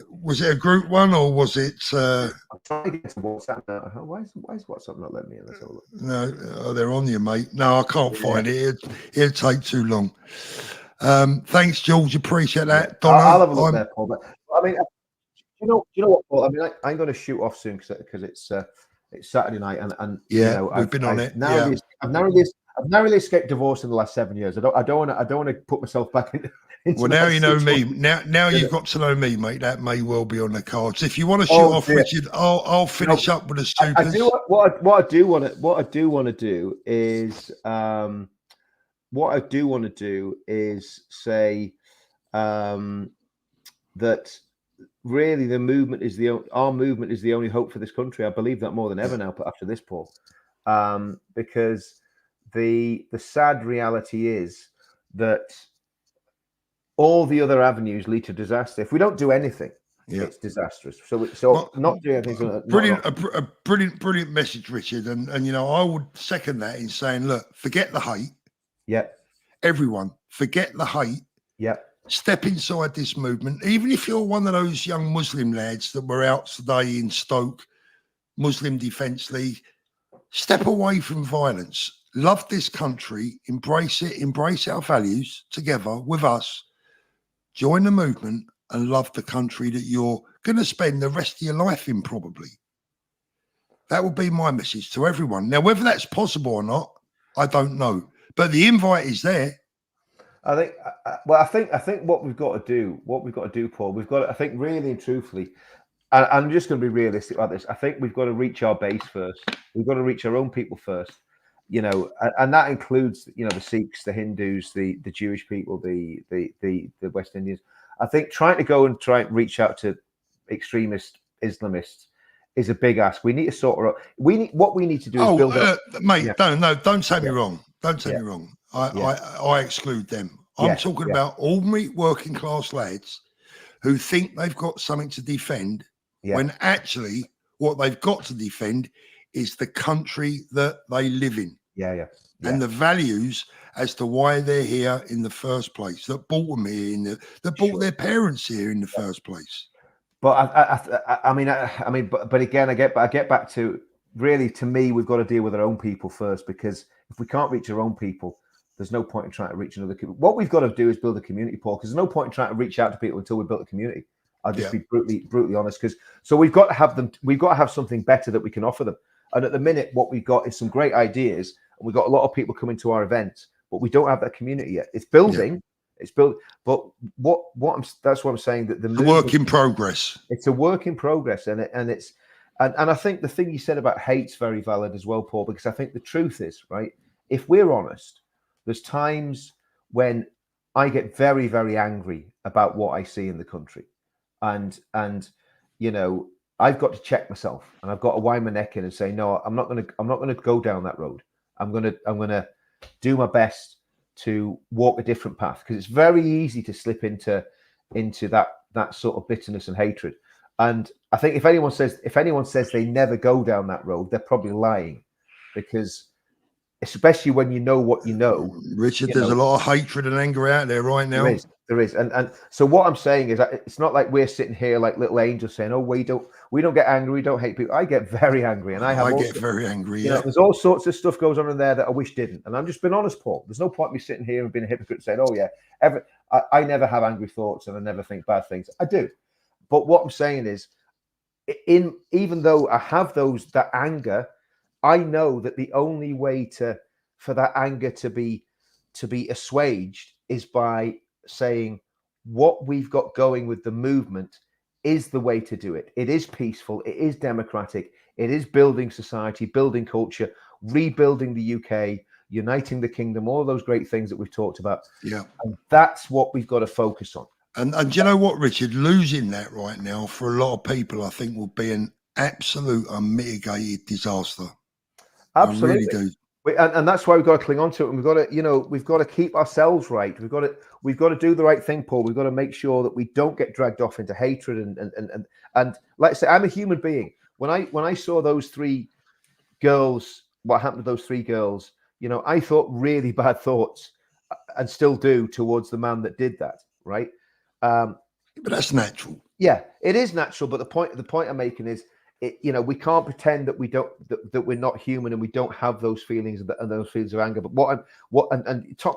was it a group one or was it? I'm trying to get to WhatsApp now. Why is WhatsApp not letting me in? Let's have a look. No, they're on you, mate. No, I can't find it. It'll take too long. Thanks, George. Appreciate that. Donna, I'll have a look there, Paul. But I mean, you know what, Paul? I mean, I'm going to shoot off soon because it's Saturday night, and we've been on it. I've narrowly escaped divorce in the last 7 years. I don't want to put myself back into. Well, now you know me. Now you've got to know me, mate. That may well be on the cards. If you want to shoot off, Richard, I'll finish up with the stupid. I do what I do want to do is say that really our movement is the only hope for this country. I believe that more than ever now after this, Paul, because the sad reality is that all the other avenues lead to disaster. If we don't do anything, it's disastrous. So not doing anything. A brilliant message, Richard. And I would second that in saying, look, forget the hate. Yeah. Everyone, forget the hate. Yeah. Step inside this movement. Even if you're one of those young Muslim lads that were out today in Stoke, Muslim Defence League, step away from violence. Love this country. Embrace it. Embrace our values together with us. Join the movement and love the country that you're going to spend the rest of your life in, probably. That would be my message to everyone. Now, whether that's possible or not, I don't know. But the invite is there. I think what we've got to do, Paul, we've got to, I think really and truthfully, and I'm just going to be realistic about this. I think we've got to reach our base first. We've got to reach our own people first. And that includes, the Sikhs, the Hindus, the Jewish people, the West Indians. I think trying to reach out to extremist Islamists is a big ask. We need to sort of. What we need to do is build up. Mate, don't take me wrong. Don't take me wrong. I exclude them. I'm talking about ordinary working class lads who think they've got something to defend when actually what they've got to defend is the country that they live in. And the values as to why they're here in the first place, that brought them here, that brought their parents here in the first place. But I mean, but again, I get back to, really, to me, we've got to deal with our own people first, because if we can't reach our own people, there's no point in trying to reach another community. What we've got to do is build a community, Paul, because there's no point in trying to reach out to people until we build a community. I'll just be brutally honest, so we've got to have them. We've got to have something better that we can offer them. And at the minute, what we've got is some great ideas, and we've got a lot of people coming to our events, but we don't have that community yet. It's building. It's built, but that's what I'm saying, that the work in progress. It's a work in progress, and I think the thing you said about hate's very valid as well, Paul, because I think the truth is, right, if we're honest, there's times when I get very, very angry about what I see in the country, and you know, I've got to check myself, and I've got to wind my neck in and say, no, I'm not going to go down that road. I'm going to do my best to walk a different path, because it's very easy to slip into that sort of bitterness and hatred. And I think if anyone says they never go down that road, they're probably lying, because especially when you know what you know, Richard, there's a lot of hatred and anger out there right now. There is. And so what I'm saying is that it's not like we're sitting here like little angels saying, oh, we don't get angry, we don't hate people. I get very angry, and I get very angry. You know, there's all sorts of stuff goes on in there that I wish didn't. And I'm just being honest, Paul. There's no point me sitting here and being a hypocrite saying, oh yeah, I never have angry thoughts and I never think bad things. I do. But what I'm saying is, even though I have that anger, I know that the only way for that anger to be assuaged is by saying what we've got going with the movement is the way to do it. It is peaceful, it is democratic, it is building society, building culture, rebuilding the UK, uniting the kingdom, all those great things that we've talked about. Yeah. And that's what we've got to focus on. And do you know what, Richard? Losing that right now for a lot of people, I think, will be an absolute unmitigated disaster. Absolutely. I really do. And that's why we've got to cling on to it, and we've got to keep ourselves right. We've got to do the right thing, Paul. We've got to make sure that we don't get dragged off into hatred and like I say, I'm a human being. When I saw those three girls, what happened to those three girls, you know, I thought really bad thoughts, and still do, towards the man that did that, right? But that's natural. Yeah, it is natural. But the point I'm making is, you know, we can't pretend that that we're not human and we don't have those feelings and those feelings of anger. But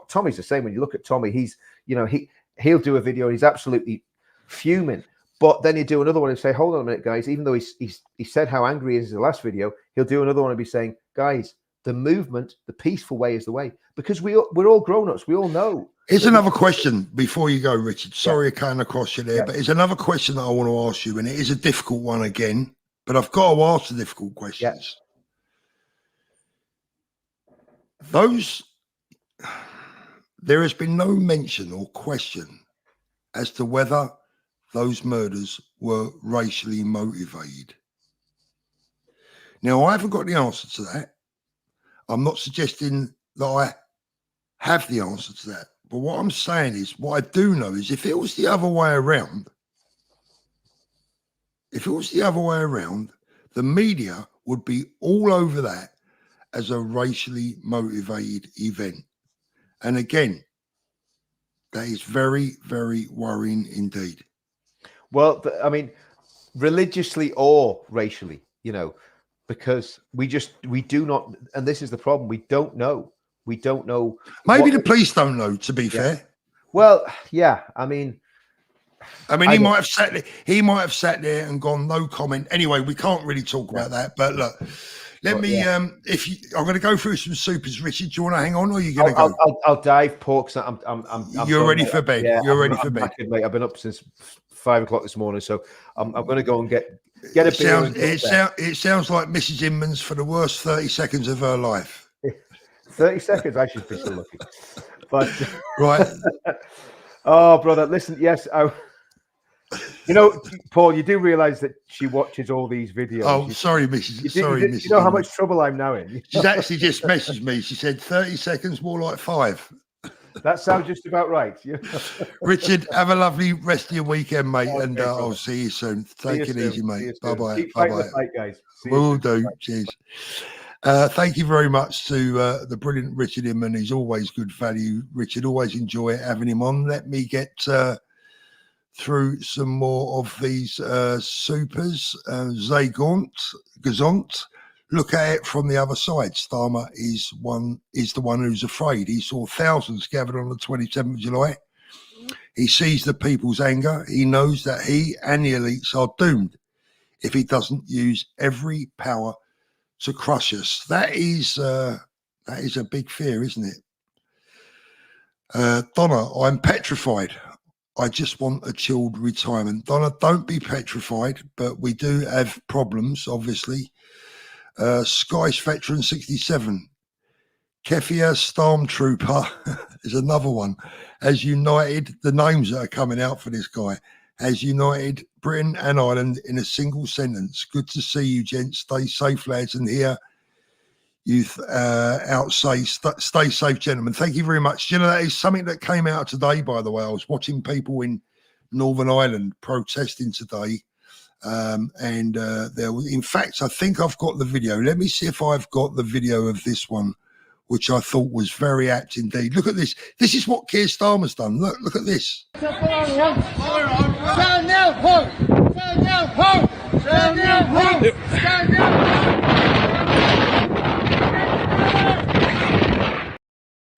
Tommy's the same. When you look at Tommy, he's, you know, he'll do a video and he's absolutely fuming. But then you do another one and say, hold on a minute, guys. Even though he said how angry he is in the last video, he'll do another one and be saying, guys, the movement, the peaceful way is the way, because we're all grown-ups. We all know. Here's another question before you go, Richard. Sorry I came across you there, but it's another question that I want to ask you, and it is a difficult one again. But I've got to ask the difficult questions. There has been no mention or question as to whether those murders were racially motivated. Now, I haven't got the answer to that. I'm not suggesting that I have the answer to that. But what I'm saying is, what I do know is, if it was the other way around, the media would be all over that as a racially motivated event. And again, that is very, very worrying indeed. Well, I mean, religiously or racially, you know, because we do not, and this is the problem, we don't know. Maybe the police don't know, to be fair. Well, yeah, I mean, he might have sat there and gone, no comment. Anyway, we can't really talk about that. But look, I'm going to go through some supers. Richard, do you want to hang on, or are you going to go? I'll dive, Paul, because I'm You're ready for bed. Yeah, You're ready for bed. Mate, I've been up since 5 o'clock this morning, so I'm going to go and get a beer. It sounds like Mrs. Inman's for the worst 30 seconds of her life. 30 seconds? I should be so lucky. But right. Oh, brother, listen, yes, You know, Paul, you do realise that she watches all these videos. Oh, sorry, Mrs. Mrs. You know how Inman. much trouble I'm now in. She's actually just messaged me. She said 30 seconds, more like 5. That sounds just about right. Richard, have a lovely rest of your weekend, mate, Okay, and I'll see you soon. Take it easy, mate. Bye-bye. Keep fighting Bye-bye. the fight, guys. Will do. Cheers. Thank you very much to the brilliant Richard Inman. He's always good value. Richard, always enjoy having him on. Let me get through some more of these supers. Gazont. Look at it from the other side. Starmer is the one who's afraid. He saw thousands gathered on the 27th of July. He sees the people's anger. He knows that he and the elites are doomed if he doesn't use every power to crush us. That is a big fear, isn't it? Donna, I'm petrified. I just want a chilled retirement. Donna, don't be petrified, but we do have problems, obviously. Scottish Veteran 67. Kefir Stormtrooper is another one. Has united, the names that are coming out for this guy, has united Britain and Ireland in a single sentence. Good to see you, gents. Stay safe, lads, and here youth stay safe, gentlemen. Thank you very much. You know, that is something that came out today, by the way. I was watching people in Northern Ireland protesting today. And there was, in fact, I think I've got the video. Let me see if I've got the video of this one, which I thought was very apt indeed. Look at this. This is what Keir Starmer's done. Look at this.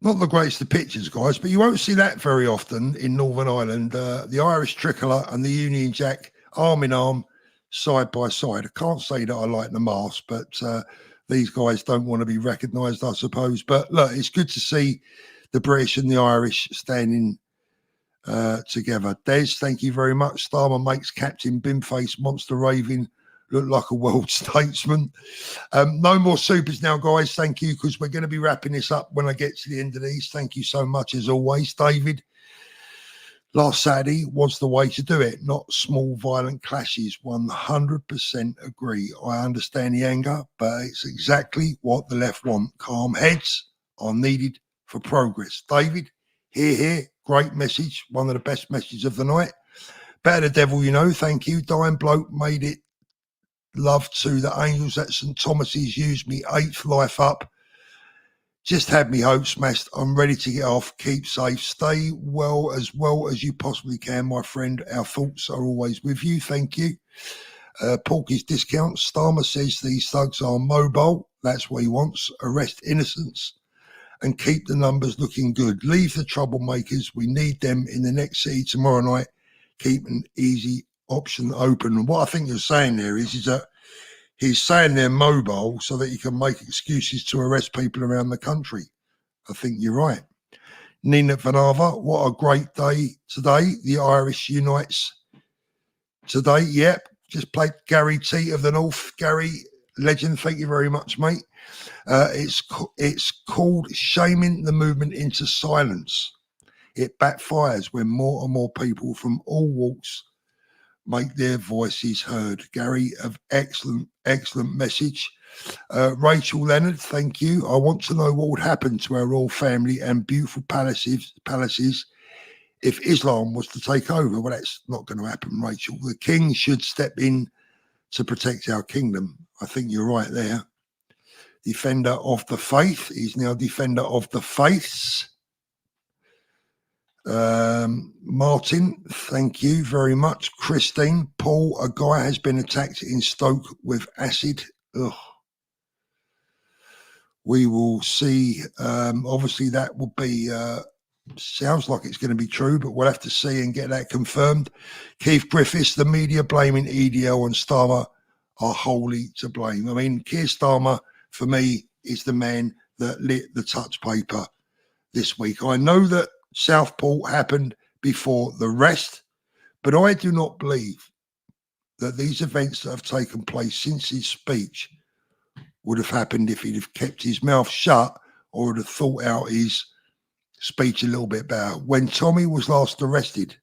Not the greatest of pictures, guys, but you won't see that very often in Northern Ireland. The Irish tricolour and the Union Jack arm in arm, side by side. I can't say that I like the mask, but these guys don't want to be recognised, I suppose. But look, it's good to see the British and the Irish standing together. Des, thank you very much. Starmer makes Captain Bimface Monster Raving look like a world statesman. No more supers now, guys. Thank you, because we're going to be wrapping this up when I get to the end of these. Thank you so much, as always. David, last Saturday was the way to do it, not small violent clashes. 100% agree. I understand the anger, but it's exactly what the left want. Calm heads are needed for progress. David, here, great message. One of the best messages of the night. Better the devil, you know. Thank you. Dying bloke made it. Love to the angels at St. Thomas's used me 8th life up. Just had me hope smashed. I'm ready to get off. Keep safe. Stay well as you possibly can, my friend. Our thoughts are always with you. Thank you. Porky's discount. Starmer says these thugs are mobile. That's what he wants. Arrest innocents and keep the numbers looking good. Leave the troublemakers. We need them in the next city tomorrow night. Keep an easy option open. And what I think you're saying there is that he's saying they're mobile so that he can make excuses to arrest people around the country. I think you're right. Nina Vanava, what a great day today. The Irish unites today. Yep, just played Gary T of the North. Gary, legend, thank you very much, mate. It's called shaming the movement into silence. It backfires when more and more people from all walks make their voices heard. Gary, of excellent message. Rachel Leonard, thank you. I want to know what would happen to our royal family and beautiful palaces if Islam was to take over. Well, that's not going to happen, Rachel. The king should step in to protect our kingdom. I think you're right there. Defender of the faith. He's now defender of the faiths. Martin, thank you very much. Christine, Paul, a guy has been attacked in Stoke with acid. Ugh. We will see. Obviously that will be sounds like it's going to be true, but we'll have to see and get that confirmed. Keith Griffiths, the media blaming EDL and Starmer are wholly to blame. I mean, Keir Starmer for me is the man that lit the touch paper this week. I know that Southport happened before the rest, but I do not believe that these events that have taken place since his speech would have happened if he'd have kept his mouth shut or would have thought out his speech a little bit better. When Tommy was last arrested,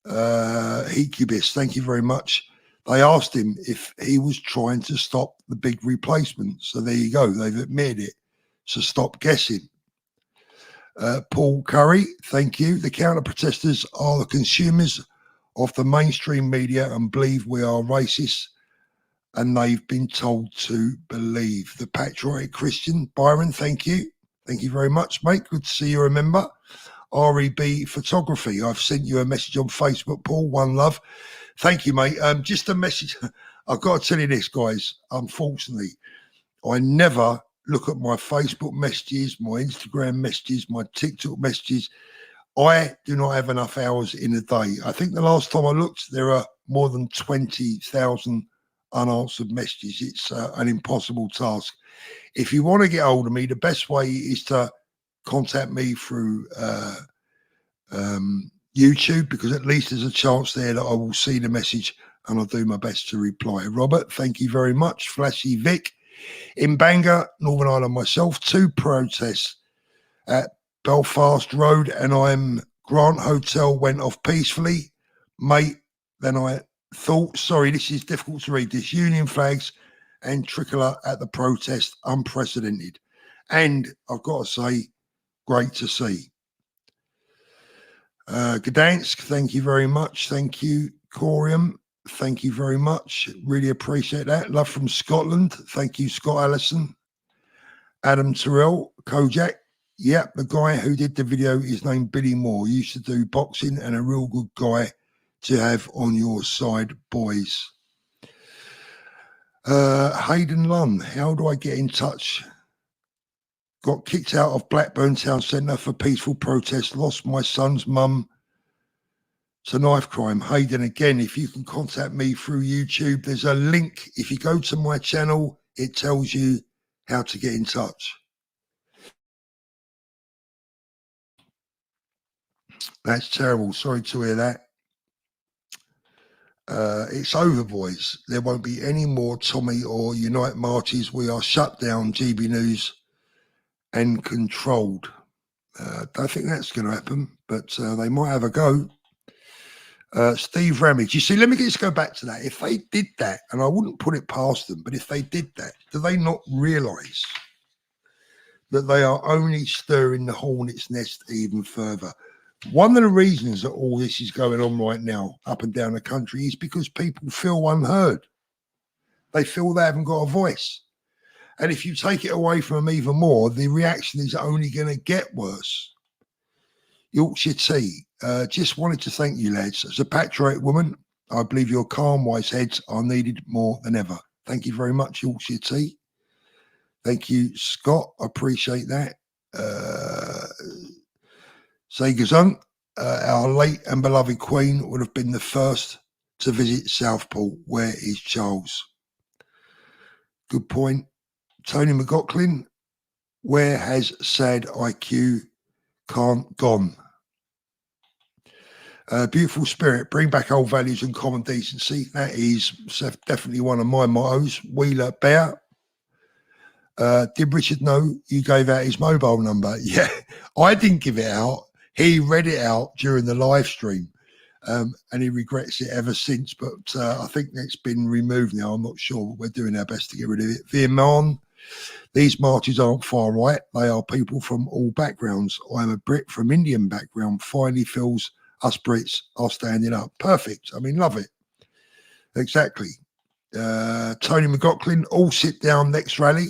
Heatcubist, thank you very much. They asked him if he was trying to stop the big replacement. So there you go. They've admitted it. So stop guessing. Paul Curry, thank you. The counter-protesters are the consumers of the mainstream media and believe we are racist, and they've been told to believe. The patriotic Christian, Byron, thank you. Thank you very much, mate. Good to see you, remember. REB Photography, I've sent you a message on Facebook, Paul. One love. Thank you, mate. Just a message. I've got to tell you this, guys. Unfortunately, I never look at my Facebook messages, my Instagram messages, my TikTok messages. I do not have enough hours in a day. I think the last time I looked, there are more than 20,000 unanswered messages. It's an impossible task. If you want to get hold of me, the best way is to contact me through YouTube, because at least there's a chance there that I will see the message and I'll do my best to reply. Robert, thank you very much. Flashy Vic. In Bangor, Northern Ireland myself, 2 protests at Belfast Road, and I'm Grant Hotel went off peacefully. Mate, then I thought, sorry, this is difficult to read, this Union flags and tricolour at the protest, unprecedented. And I've got to say, great to see. Gdansk, thank you very much. Thank you. Corium, thank you very much. Really appreciate that. Love from Scotland. Thank you, Scott Allison. Adam Terrell, Kojak. Yep, the guy who did the video is named Billy Moore. He used to do boxing, and a real good guy to have on your side, boys. Hayden Lunn, how do I get in touch? Got kicked out of Blackburn Town Centre for peaceful protest. Lost my son's mum to knife crime. Hayden, again, if you can contact me through YouTube, there's a link. If you go to my channel, it tells you how to get in touch. That's terrible. Sorry to hear that. It's over, boys. There won't be any more Tommy or Unite marches. We are shut down, GB News, and controlled. Don't think that's going to happen, but they might have a go. Steve Ramage. You see, let me just go back to that. If they did that, and I wouldn't put it past them, but if they did that, do they not realise that they are only stirring the hornet's nest even further? One of the reasons that all this is going on right now up and down the country is because people feel unheard. They feel they haven't got a voice. And if you take it away from them even more, the reaction is only going to get worse. Yorkshire Tea, just wanted to thank you, lads. As a patriotic woman, I believe your calm, wise heads are needed more than ever. Thank you very much, Yorkshire Tea. Thank you, Scott. I appreciate that. Say Gesund, our late and beloved Queen would have been the first to visit Southport. Where is Charles? Good point. Tony McLaughlin, where has sad IQ gone? Beautiful spirit, bring back old values and common decency. That is definitely one of my mottos. Wheeler Bear. Did Richard know you gave out his mobile number? Yeah, I didn't give it out. He read it out during the live stream, and he regrets it ever since. But I think that's been removed now. I'm not sure, but we're doing our best to get rid of it. Vietnam, these marches aren't far right. They are people from all backgrounds. I'm a Brit from Indian background. Finally feels us Brits are standing up. Perfect. I mean, love it. Exactly. Tony McLaughlin, all sit down next rally.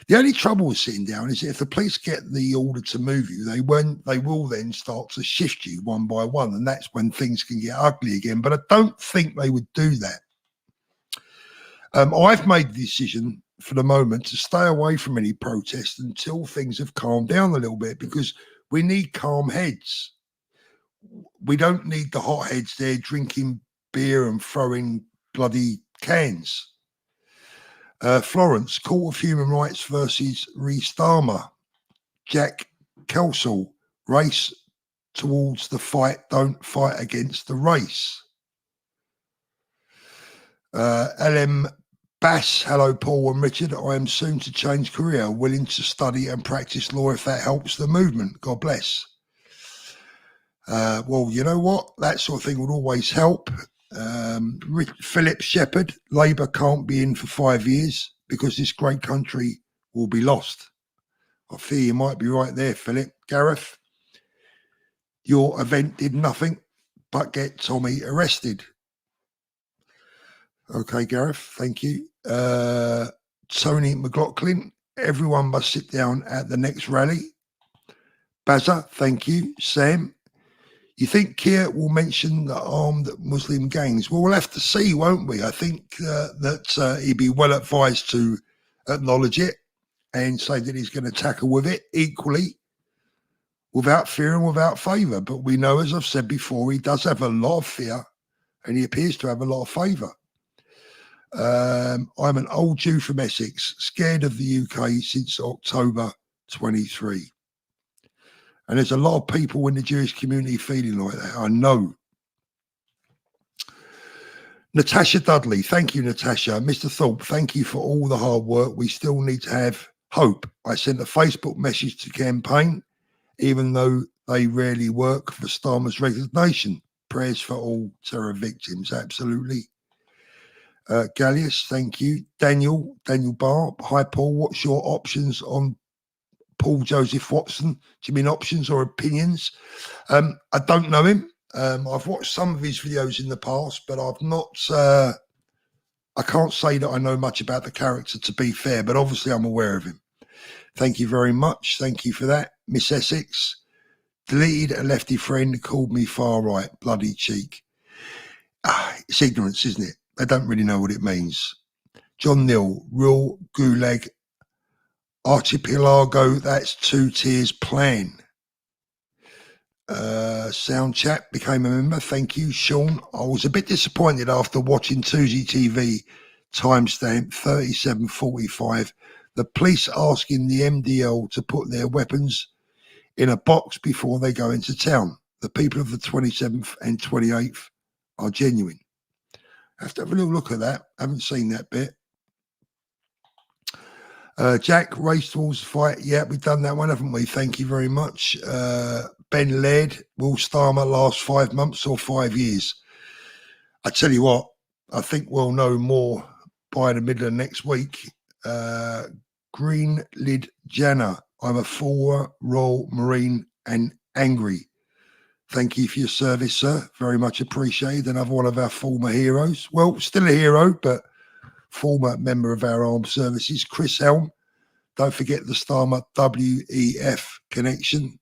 The only trouble with sitting down is if the police get the order to move you, they will then start to shift you one by one, and that's when things can get ugly again. But I don't think they would do that. I've made the decision for the moment to stay away from any protests until things have calmed down a little bit, because we need calm heads. We don't need the hot heads there drinking beer and throwing bloody cans. Florence, Court of Human Rights versus Reece Starmer. Jack Kelsall, race towards the fight, don't fight against the race. LM Bass, hello Paul and Richard, I am soon to change career, willing to study and practice law if that helps the movement. God bless. Well, you know what? That sort of thing would always help. Philip Shepherd, Labour can't be in for 5 years because this great country will be lost. I fear you might be right there, Philip. Gareth, your event did nothing but get Tommy arrested. Okay, Gareth, thank you. Tony McLaughlin, everyone must sit down at the next rally. Bazza, thank you. Sam, you think Keir will mention the armed Muslim gangs? Well, we'll have to see, won't we? I think that he'd be well advised to acknowledge it and say that he's going to tackle with it equally, without fear and without favour. But we know, as I've said before, he does have a lot of fear and he appears to have a lot of favour. I'm an old Jew from Essex, scared of the UK since October 23. And there's a lot of people in the Jewish community feeling like that, I know. Natasha Dudley, thank you, Natasha. Mr. Thorpe, thank you for all the hard work. We still need to have hope. I sent a Facebook message to campaign, even though they rarely work, for Starmer's resignation. Prayers for all terror victims, absolutely. Gallius, thank you. Daniel Barr, hi Paul, what's your options on Paul Joseph Watson? Do you mean options or opinions? I don't know him. I've watched some of his videos in the past, but I've not, I can't say that I know much about the character, to be fair, but obviously I'm aware of him. Thank you very much. Thank you for that. Miss Essex, deleted a lefty friend, called me far right, bloody cheek. It's ignorance, isn't it? They don't really know what it means. John Neal, real gulag archipelago, that's 2 tiers plan. Sound Chat became a member. Thank you, Sean. I was a bit disappointed after watching 2G TV timestamp 37:45. The police asking the MDL to put their weapons in a box before they go into town. The people of the 27th and 28th are genuine. I have to have a little look at that. I haven't seen that bit. Jack, race towards the fight. Yeah, we've done that one, haven't we? Thank you very much. Ben Laird, will Starmer last 5 months or 5 years? I tell you what, I think we'll know more by the middle of next week. Green Lid Jana, I'm a former Royal Marine and angry. Thank you for your service, sir. Very much appreciated. Another one of our former heroes. Well, still a hero, but former member of our armed services. Chris Helm. Don't forget the Starmer WEF connection.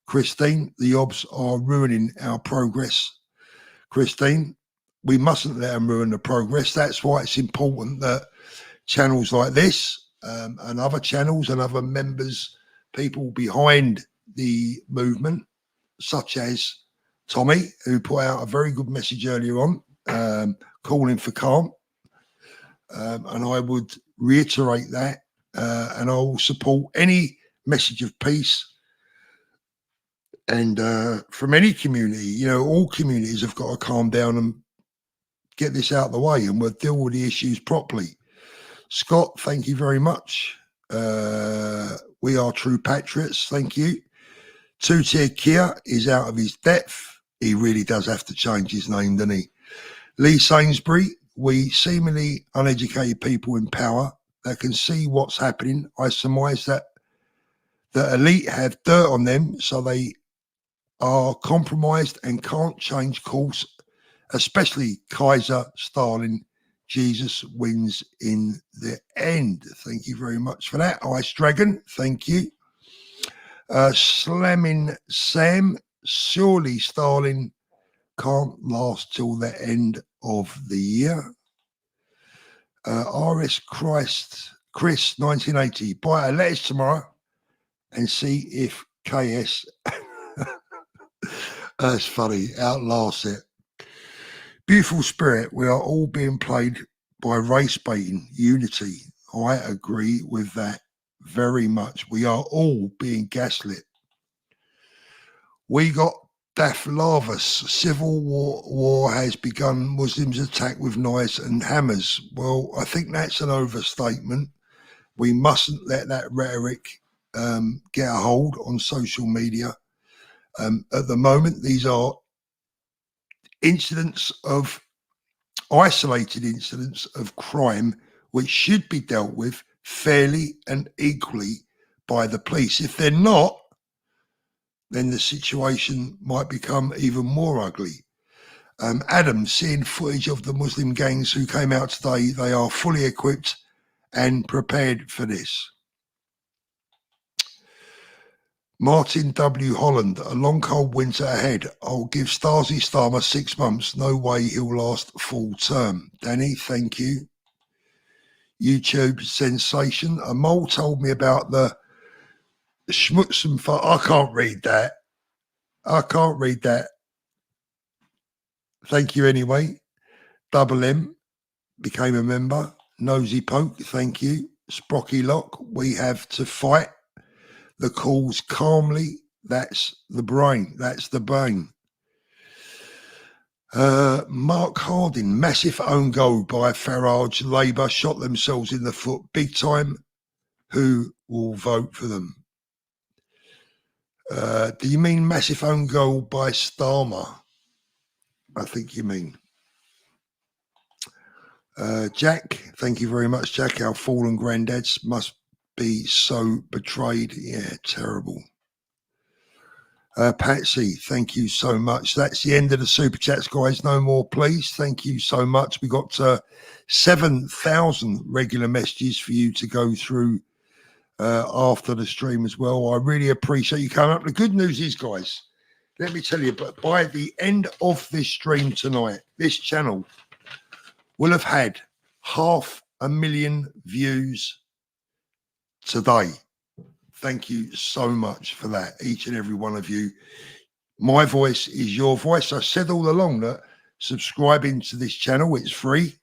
Christine, the obs are ruining our progress. Christine, we mustn't let them ruin the progress. That's why it's important that channels like this and other channels and other members, people behind the movement, such as Tommy, who put out a very good message earlier on, calling for calm. And I would reiterate that, and I will support any message of peace. And from any community, you know, all communities have got to calm down and get this out of the way, and we'll deal with the issues properly. Scott, thank you very much. We are true patriots. Thank you. Two-tier Kia is out of his depth. He really does have to change his name, doesn't he? Lee Sainsbury, we seemingly uneducated people in power that can see what's happening. I surmise that the elite have dirt on them, so they are compromised and can't change course, especially Kaiser, Stalin. Jesus wins in the end. Thank you very much for that. Ice Dragon, thank you. Slamming Sam, surely Stalin can't last till the end of the year. RS Chris 1980, buy a letters tomorrow and see if KS that's funny, outlasts it. Beautiful spirit, we are all being played by race baiting. Unity, I agree with that very much. We are all being gaslit. We got Daflavus. Civil war has begun. Muslims attack with knives and hammers. Well, I think that's an overstatement. We mustn't let that rhetoric get a hold on social media. At the moment, these are isolated incidents of crime which should be dealt with fairly and equally by the police. If they're not, then the situation might become even more ugly. Adam, seeing footage of the Muslim gangs who came out today, they are fully equipped and prepared for this. Martin W. Holland, a long cold winter ahead. I'll give Stasi Starmer 6 months. No way he'll last full term. Danny, thank you. YouTube sensation. A mole told me about the Schmutzen. I can't read that. I can't read that. Thank you anyway. Double M became a member. Nosy Poke, thank you. Sprocky Lock, we have to fight the cause calmly. That's the brain. That's the brain. Mark Harding, massive own goal by Farage. Labour shot themselves in the foot big time. Who will vote for them? Do you mean massive own goal by Starmer? I think you mean. Jack, thank you very much, Jack. Our fallen granddads must be so betrayed. Yeah, terrible. Patsy, thank you so much. That's the end of the super chats, guys. No more, please. Thank you so much. We got 7,000 regular messages for you to go through after the stream as well. I really appreciate you coming up. The good news is, guys, let me tell you, but by the end of this stream tonight, this channel will have had 500,000 views today. Thank you so much for that, each and every one of you. My voice is your voice. I said all along that subscribing to this channel, it's free.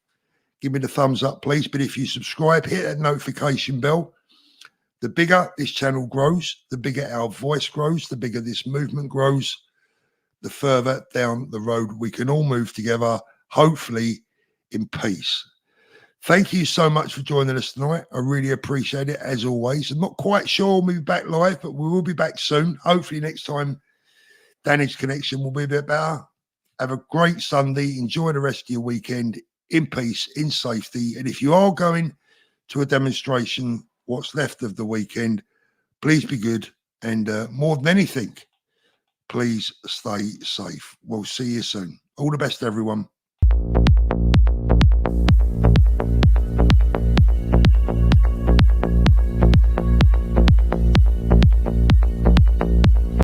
Give me the thumbs up, please. But if you subscribe, hit that notification bell. The bigger this channel grows, the bigger our voice grows, the bigger this movement grows, the further down the road we can all move together, hopefully in peace. Thank you so much for joining us tonight. I really appreciate it, as always. I'm not quite sure we'll be back live, but we will be back soon. Hopefully next time, Danny's connection will be a bit better. Have a great Sunday. Enjoy the rest of your weekend in peace, in safety. And if you are going to a demonstration, what's left of the weekend, please be good. And more than anything, please stay safe. We'll see you soon. All the best, everyone.